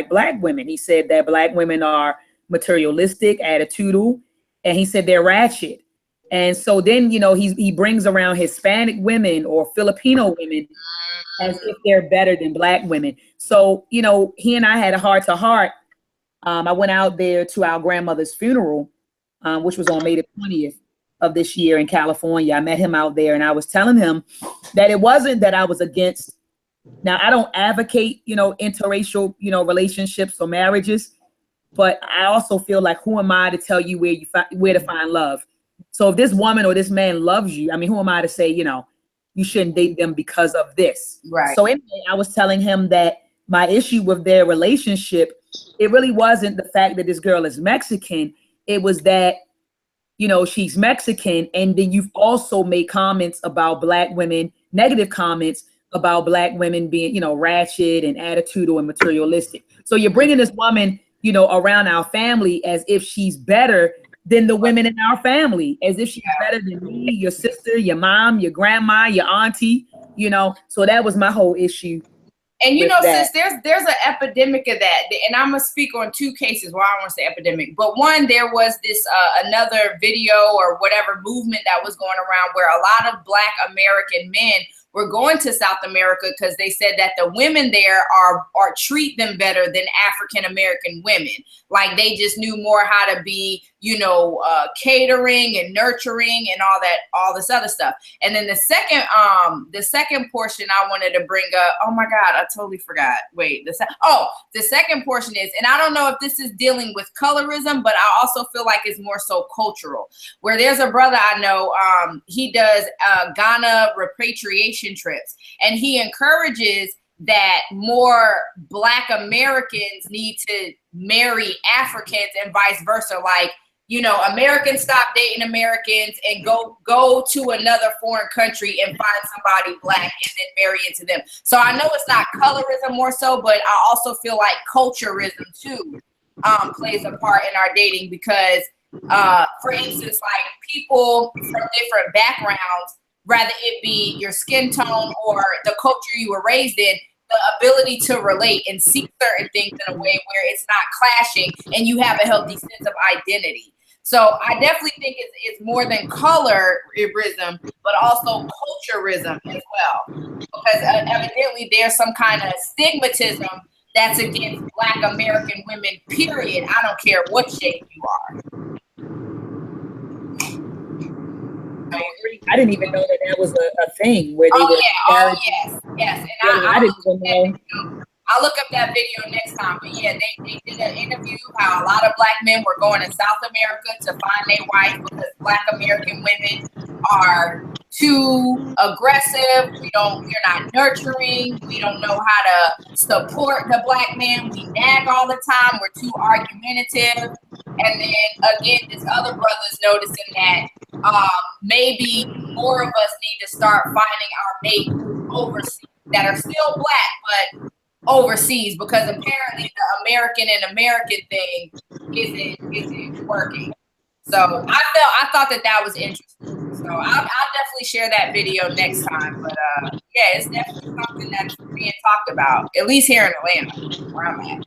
black women. He said that black women are materialistic, attitudinal, and he said they're ratchet. And so then, he brings around Hispanic women or Filipino women as if they're better than black women. So, he and I had a heart to heart. I went out there to our grandmother's funeral, which was on May the 20th of this year in California. I met him out there, and I was telling him that it wasn't that I was against. Now, I don't advocate, interracial, relationships or marriages, but I also feel like, who am I to tell you where to find love? So if this woman or this man loves you, I mean, who am I to say, you shouldn't date them because of this? Right. So anyway, I was telling him that my issue with their relationship, it really wasn't the fact that this girl is Mexican. It was that, she's Mexican. And then you've also made comments about black women, negative comments about black women being, ratchet and attitudinal and materialistic. So you're bringing this woman, around our family as if she's better than the women in our family, as if she's better than me, your sister, your mom, your grandma, your auntie, So that was my whole issue. And sis, there's an epidemic of that, and I'm gonna speak on two cases. Well, I don't want to say epidemic, but one, there was this another video or whatever movement that was going around where a lot of Black American men were going to South America because they said that the women there are treat them better than African American women. Like they just knew more how to be catering and nurturing and all this other stuff. And then the second portion I wanted to bring up, oh my God, I totally forgot. Wait, the second portion is, and I don't know if this is dealing with colorism, but I also feel like it's more so cultural, where there's a brother I know, he does Ghana repatriation trips, and he encourages that more Black Americans need to marry Africans and vice versa. Like, Americans stop dating Americans and go to another foreign country and find somebody Black and then marry into them. So I know it's not colorism more so, but I also feel like culturism too plays a part in our dating, because for instance, like people from different backgrounds, rather it be your skin tone or the culture you were raised in, the ability to relate and see certain things in a way where it's not clashing and you have a healthy sense of identity. So I definitely think it's more than colorism, but also culturism as well. Because evidently there's some kind of stigmatism that's against Black American women, period. I don't care what shape you are. I didn't even know that was a thing where they were. Yes. And I didn't even know. I'll look up that video next time. But yeah, they did an interview how a lot of Black men were going to South America to find their wife because Black American women are too aggressive. We're not nurturing. We don't know how to support the Black man. We nag all the time. We're too argumentative. And then again, this other brother's noticing that maybe more of us need to start finding our mate overseas that are still Black, but overseas, because apparently the American thing isn't working. So I thought that was interesting. So I'll definitely share that video next time. But yeah, it's definitely something that's being talked about, at least here in Atlanta, where I'm at.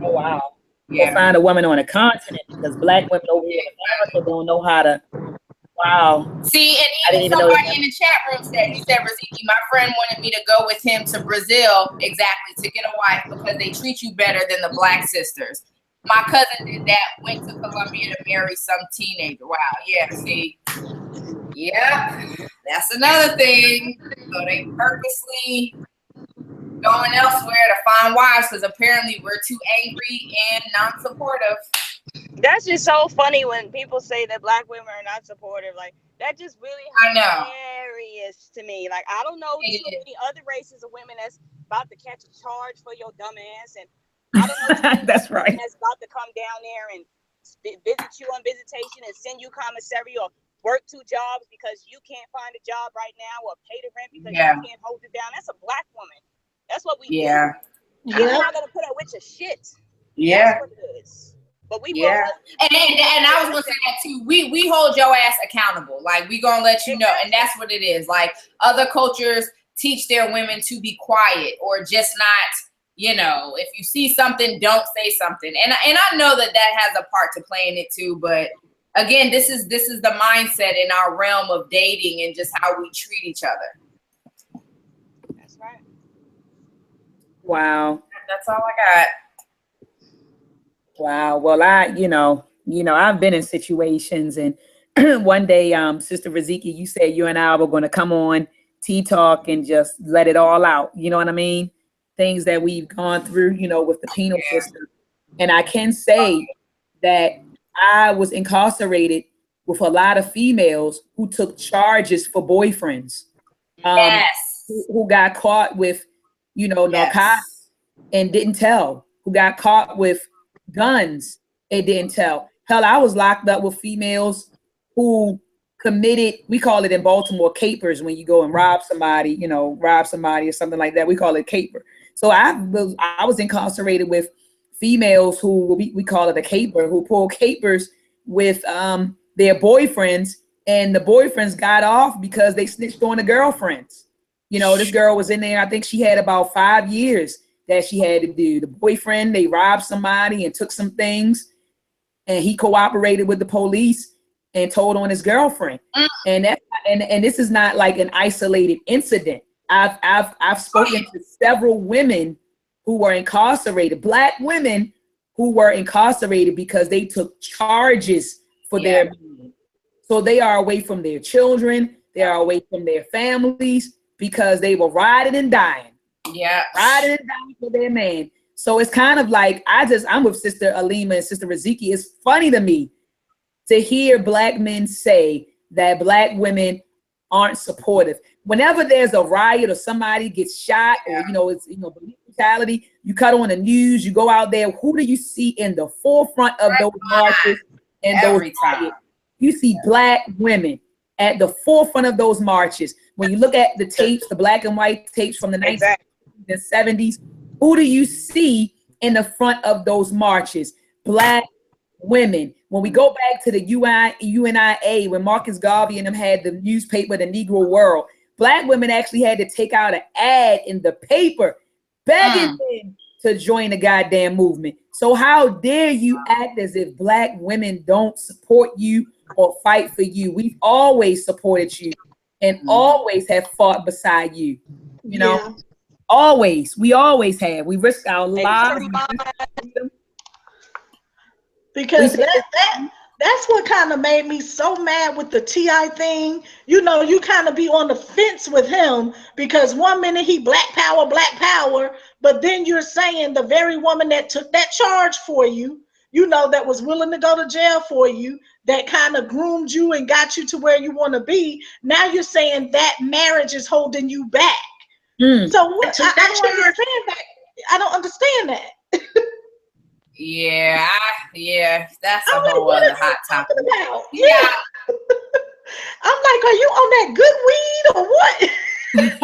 Oh wow. Yeah. We'll find a woman on a continent, because Black women over here in America don't know how to. Wow. See, and even somebody in the chat room said, Riziki, my friend wanted me to go with him to Brazil, exactly, to get a wife because they treat you better than the Black sisters. My cousin did that, went to Colombia to marry some teenager. Wow, yeah, see. Yeah, that's another thing. So they purposely going elsewhere to find wives because apparently we're too angry and non-supportive. That's just so funny when people say that Black women are not supportive. Like, that just really hilarious to me. Like, I don't know too many other races of women that's about to catch a charge for your dumb ass, and I don't know that's right. That's about to come down there and visit you on visitation and send you commissary or work 2 jobs because you can't find a job right now, or pay the rent because you can't hold it down. That's a Black woman. That's what we do. I'm not gonna put up with your shit. Yeah. That's what it is. But we and I was gonna say that too. We hold your ass accountable. Like, we gonna let you know, and that's what it is. Like, other cultures teach their women to be quiet or just not, if you see something, don't say something. And I know that has a part to play in it too. But again, this is the mindset in our realm of dating and just how we treat each other. That's right. Wow. That's all I got. Wow. Well, I've been in situations, and one day, Sister Riziki, you said you and I were going to come on Tea Talk and just let it all out. You know what I mean? Things that we've gone through, with the penal system. And I can say that I was incarcerated with a lot of females who took charges for boyfriends. Who got caught with, narcotics and didn't tell. Who got caught with guns and didn't tell. Hell, I was locked up with females who committed, we call it in Baltimore, capers, when you go and rob somebody or something like that. We call it caper. So I was incarcerated with females who we call it a caper, who pull capers with their boyfriends, and the boyfriends got off because they snitched on the girlfriends. This girl was in there, I think she had about 5 years that she had to do. The boyfriend, they robbed somebody and took some things, and he cooperated with the police and told on his girlfriend. And this is not like an isolated incident. I've spoken to several women who were incarcerated, Black women who were incarcerated because they took charges for their men. So they are away from their children, they are away from their families because they were riding and dying. Yeah. Riding and dying for their man. So it's kind of like, I'm with Sister Alima and Sister Riziki. It's funny to me to hear Black men say that Black women aren't supportive. Whenever there's a riot or somebody gets shot or, it's, police brutality, you cut on the news, you go out there, who do you see in the forefront of those marches and Every those time. riots? You see Black women at the forefront of those marches. When you look at the tapes, the black and white tapes from the 1960s and 70s, who do you see in the front of those marches? Black women. When we go back to the UNIA, when Marcus Garvey and them had the newspaper, The Negro World, Black women actually had to take out an ad in the paper begging them to join the goddamn movement. So how dare you act as if Black women don't support you or fight for you? We've always supported you and always have fought beside you. You know, always. We always have. We risk our lives. Because that's what kind of made me so mad with the T.I. thing. You know, you kind of be on the fence with him because one minute he black power, but then you're saying the very woman that took that charge for you, that was willing to go to jail for you, that kind of groomed you and got you to where you want to be. Now you're saying that marriage is holding you back. So what? I don't understand that. Yeah, that's a whole other hot topic. Yeah. I'm like, are you on that good weed or what? He just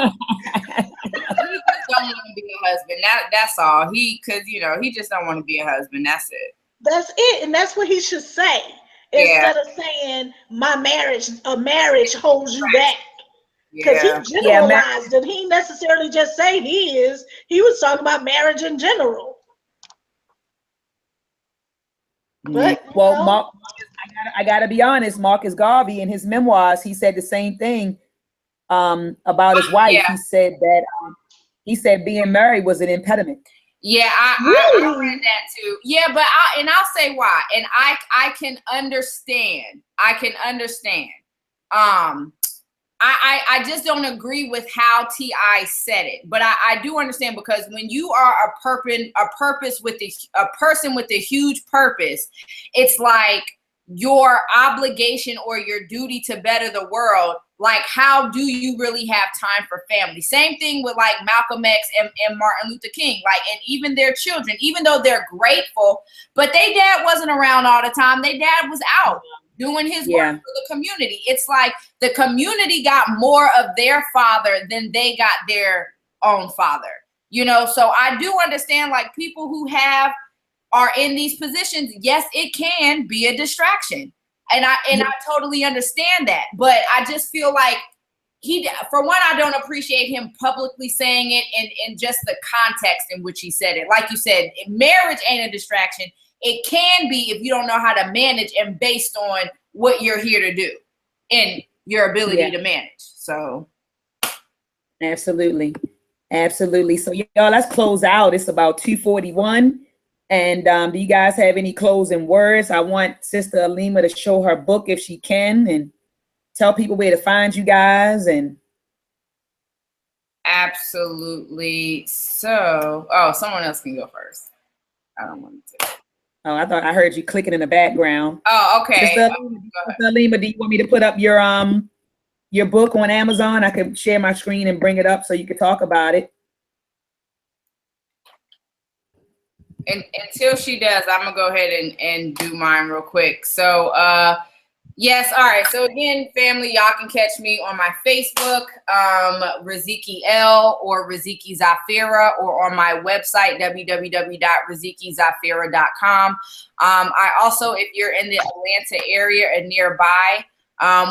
don't want to be a husband. That's all. He just don't want to be a husband. That's it. That's it, and that's what he should say instead of saying a marriage holds you back. Because he generalized it. He necessarily just say he was talking about marriage in general. But, I gotta be honest. Marcus Garvey in his memoirs, he said the same thing about his wife. He said being married was an impediment. Yeah, I read that too. Yeah, but I'll say why. And I can understand. I just don't agree with how T.I. said it, but I do understand, because when you are a person with a huge purpose, it's like your obligation or your duty to better the world. Like, how do you really have time for family? Same thing with like Malcolm X and Martin Luther King, like, and even their children, even though they're grateful, but their dad wasn't around all the time. Their dad was out doing his work for the community. It's like the community got more of their father than they got their own father, So I do understand, like, people who are in these positions. Yes, it can be a distraction. And I totally understand that. But I just feel like for one, I don't appreciate him publicly saying it in just the context in which he said it. Like you said, marriage ain't a distraction. It can be if you don't know how to manage and based on what you're here to do and your ability to manage. So. Absolutely. So y'all, let's close out. It's about 2:41. And do you guys have any closing words? I want Sister Alima to show her book if she can and tell people where to find you guys. And absolutely. So, someone else can go first. I don't want to. Oh, I thought I heard you clicking in the background. Oh, okay. Sister Alima, do you want me to put up your book on Amazon? I can share my screen and bring it up so you can talk about it. And until she does, I'm gonna go ahead and do mine real quick. So yes, all right. So again, family, y'all can catch me on my Facebook, Riziki L or Riziki Zafira, or on my website, www.rizikizafira.com. I also, if you're in the Atlanta area and nearby,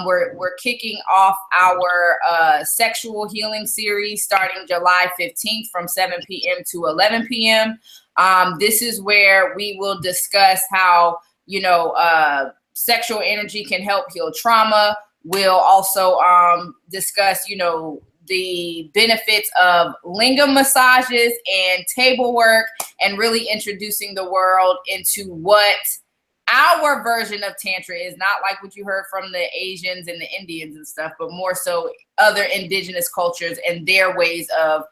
we're kicking off our sexual healing series starting July 15th from 7 p.m. to 11 p.m. This is where we will discuss how, sexual energy can help heal trauma. We'll also discuss, the benefits of lingam massages and table work, and really introducing the world into what our version of Tantra is, not like what you heard from the Asians and the Indians and stuff, but more so other indigenous cultures and their ways of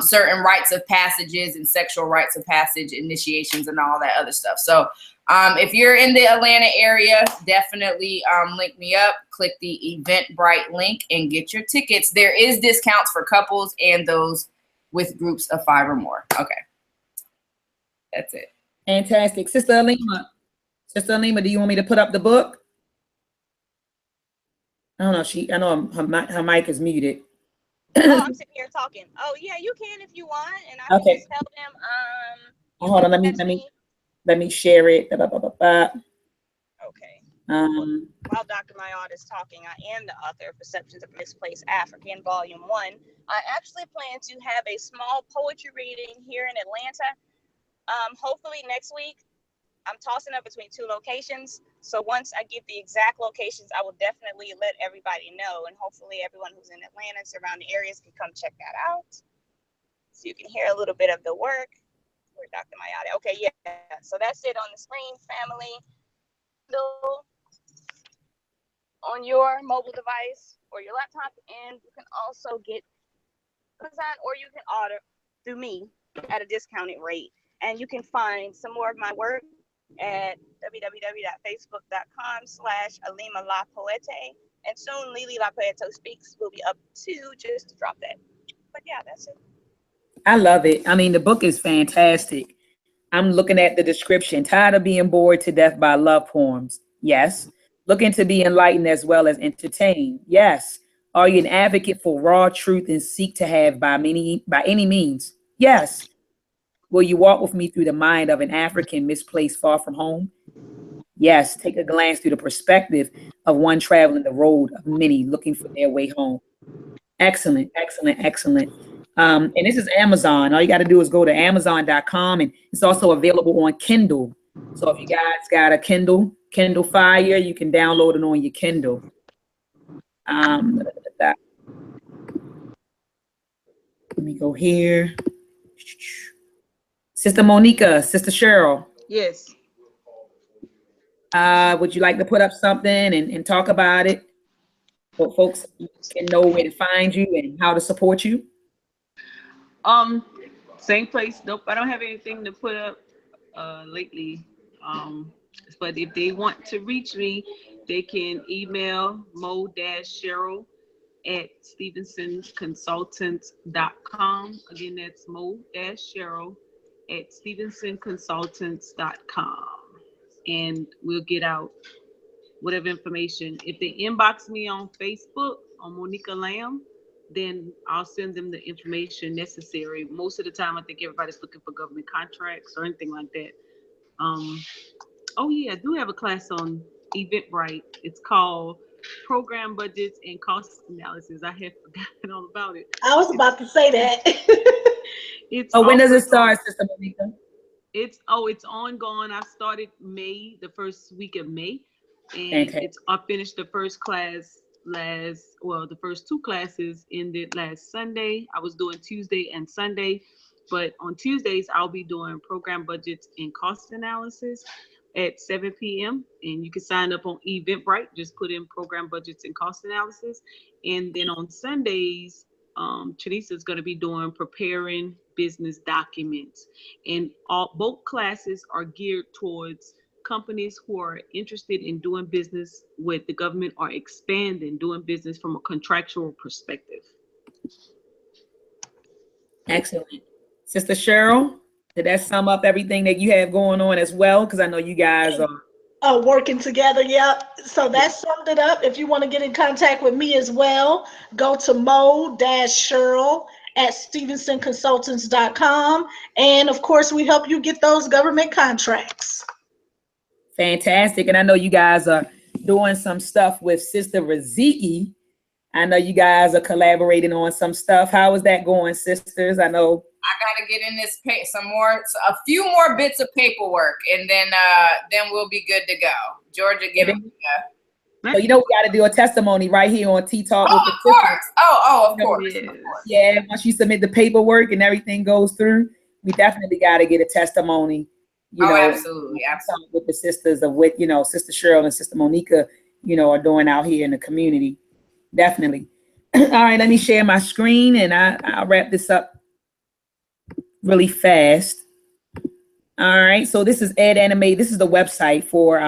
certain rites of passages and sexual rites of passage, initiations, and all that other stuff. So if you're in the Atlanta area, definitely link me up, click the Eventbrite link and get your tickets. There is discounts for couples and those with groups of 5 or more. Okay. That's it. Fantastic. Sister Alima, do you want me to put up the book? I don't know. I know her mic is muted. Oh, I'm sitting here talking. Oh yeah, you can if you want, and I can just tell them. Hold on, let me share it. Okay. While Dr. Mayad is talking, I am the author of Perceptions of Misplaced African, Volume 1. I actually plan to have a small poetry reading here in Atlanta. Hopefully next week. I'm tossing up between 2 locations. So once I get the exact locations, I will definitely let everybody know. And hopefully everyone who's in Atlanta and surrounding areas can come check that out. So you can hear a little bit of the work. Where Dr. Mayade. Okay, yeah. So that's it on the screen, family. On your mobile device or your laptop. And you can also get Amazon, or you can order through me at a discounted rate. And you can find some more of my work at www.facebook.com/Alima La Poete. And soon Lily La Poeto Speaks will be up too, just to drop that. But yeah, that's it. I love it. I mean, the book is fantastic. I'm looking at the description. Tired of being bored to death by love poems? Yes. Looking to be enlightened as well as entertained? Yes. Are you an advocate for raw truth and seek to have by any means? Yes. Will you walk with me through the mind of an African misplaced far from home? Yes. Take a glance through the perspective of one traveling the road of many looking for their way home. Excellent, excellent, excellent. And this is Amazon. All you got to do is go to Amazon.com, and it's also available on Kindle. So if you guys got a Kindle Fire, you can download it on your Kindle. Let me go here. Sister Monica, Sister Cheryl. Yes. Would you like to put up something and talk about it so folks can know where to find you and how to support you? Same place. Nope, I don't have anything to put up lately. But if they want to reach me, they can email mo-cheryl@stevensonconsultants.com. Again, that's mo-cheryl@stevensonconsultants.com. And we'll get out whatever information. If they inbox me on Facebook on Monica Lamb, then I'll send them the information necessary. Most of the time, I think everybody's looking for government contracts or anything like that. Oh yeah, I do have a class on Eventbrite. It's called Program Budgets and Cost Analysis. I had forgotten all about it. I was about to say that. When does it start, Sister Monica? It's ongoing. I started the first week of May, and I finished the first class the first 2 classes ended last Sunday. I was doing Tuesday and Sunday, but on Tuesdays I'll be doing program budgets and cost analysis at 7 p.m. and you can sign up on Eventbrite. Just put in program budgets and cost analysis. And then on Sundays, Teresa is going to be doing preparing business documents, and both classes are geared towards companies who are interested in doing business with the government or expanding doing business from a contractual perspective. Excellent. Sister Cheryl, did that sum up everything that you have going on as well? Because I know you guys are working together. Yep. So that summed it up. If you want to get in contact with me as well, go to mo-cheryl@stevensonconsultants.com. And of course, we help you get those government contracts. Fantastic. And I know you guys are doing some stuff with Sister Raziki. I know you guys are collaborating on some stuff. How is that going, sisters? I know I gotta get in this a few more bits of paperwork, and then we'll be good to go. Georgia, give it. So you know we got to do a testimony right here on Tea Talk with the Of course. Of course. Yeah, once you submit the paperwork and everything goes through, we definitely got to get a testimony. You know, absolutely. With the sisters of what, you know, Sister Cheryl and Sister Monica, you know, are doing out here in the community. Definitely. All right, let me share my screen and I'll wrap this up really fast. All right, so this is Ed Anime. This is the website for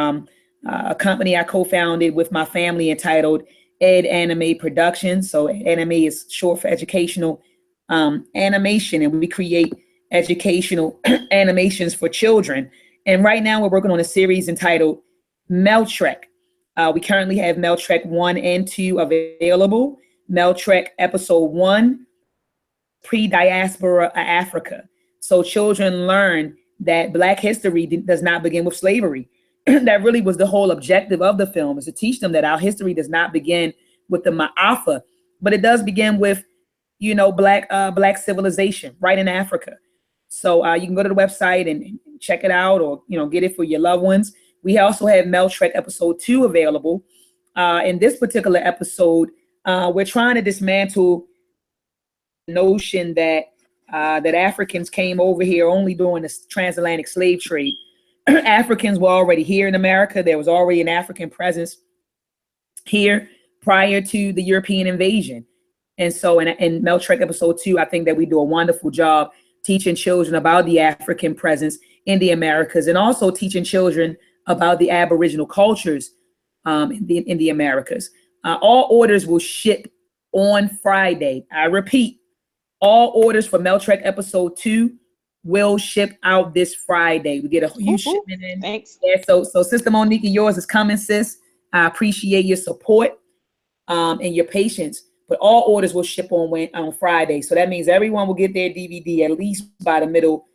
a company I co-founded with my family entitled Ed Anime Productions. So Ed Anime is short for educational animation, and we create educational animations for children. And right now we're working on a series entitled Meltrek. We currently have Meltrek 1 and 2 available. Meltrek episode 1, pre-diaspora Africa. So children learn that Black history does not begin with slavery. That really was the whole objective of the film, is to teach them that our history does not begin with the Ma'afa, but it does begin with, you know, Black civilization right in Africa. So you can go to the website and check it out, or, you know, get it for your loved ones. We also have Meltrek episode 2 available. In this particular episode, we're trying to dismantle the notion that that Africans came over here only during the transatlantic slave trade. Africans were already here in America. There was already an African presence here prior to the European invasion. And so in Meltrek episode 2, I think that we do a wonderful job teaching children about the African presence in the Americas, and also teaching children about the Aboriginal cultures in the Americas. All orders will ship on Friday. I repeat, all orders for Meltrek episode 2 will ship out this Friday. We get a huge shipment in. Thanks. Yeah, so Sister Monica, yours is coming, sis. I appreciate your support and your patience. But all orders will ship on Friday. So that means everyone will get their DVD at least by the middle,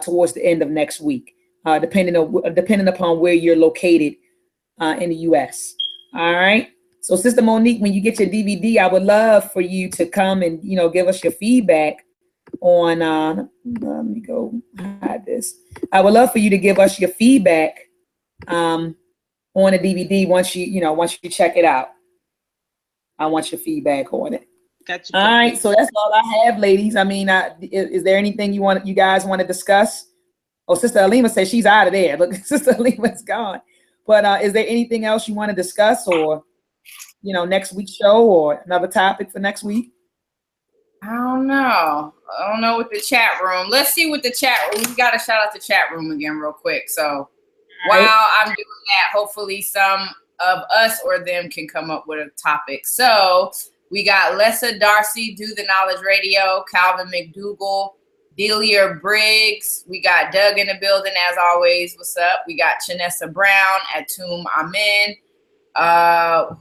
towards the end of next week, depending upon where you're located in the U.S. All right. So Sister Monique, when you get your DVD, I would love for you to come and, you know, give us your feedback on, let me go hide this. I would love for you to give us your feedback on the DVD once you check it out. I want your feedback on it. Gotcha. All right, so that's all I have, ladies. I mean, is there anything you guys want to discuss? Oh, Sister Alima says she's out of there. Look, Sister Alima's gone. But is there anything else you want to discuss, or, you know, next week's show, or another topic for next week? I don't know with the chat room. Let's see what the chat room. We got to shout out the chat room again real quick. So while I'm doing that, hopefully some of us or them can come up with a topic. So we got Lessa Darcy, Do the Knowledge Radio, Calvin McDougall, Delia Briggs. We got Doug in the building as always. What's up? We got Chanessa Brown, Atum Amen.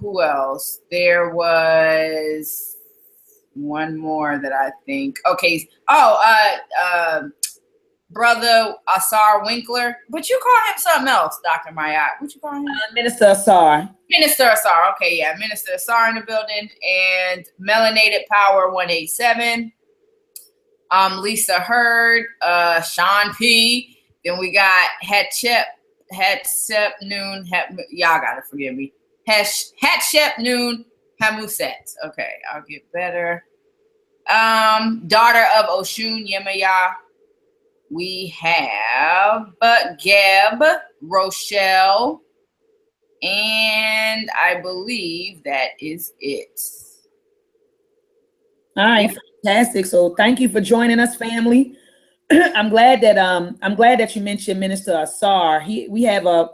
Who else? There was one more that I think. Okay. Brother Asar Winkler, but you call him something else, Dr. Mayat. What you call him? Minister Asar. Minister Asar. Okay, yeah, Minister Asar in the building, and Melanated Power 187. Lisa Hurd, Sean P. Then we got Hatshep Noon. Y'all gotta forgive me. Hatshep Noon Hamuset. Okay, I'll get better. Daughter of Oshun Yemaya. We have Geb, Rochelle, and I believe that is it. All right, fantastic. So thank you for joining us, family. I'm glad that you mentioned Minister Asar. We have an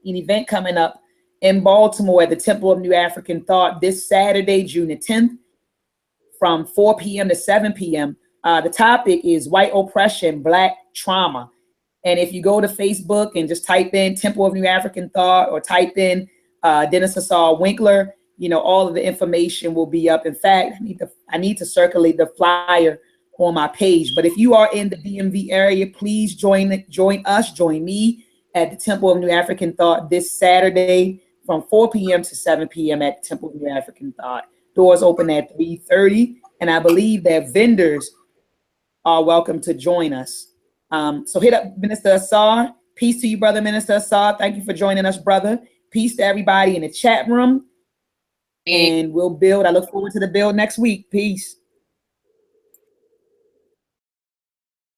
event coming up in Baltimore at the Temple of New African Thought this Saturday, June the 10th, from 4 p.m. to 7 p.m. The topic is white oppression, Black trauma. And if you go to Facebook and just type in Temple of New African Thought, or type in Dennis Asar Winkler, you know, all of the information will be up. In fact, I need to circulate the flyer on my page. But if you are in the DMV area, please join me at the Temple of New African Thought this Saturday from 4 p.m. to 7 p.m. at the Temple of New African Thought. Doors open at 3:30, and I believe that vendors are welcome to join us. So hit up Minister Asar. Peace to you, brother Minister Asar. Thank you for joining us, brother. Peace to everybody in the chat room. And we'll build. I look forward to the build next week. Peace.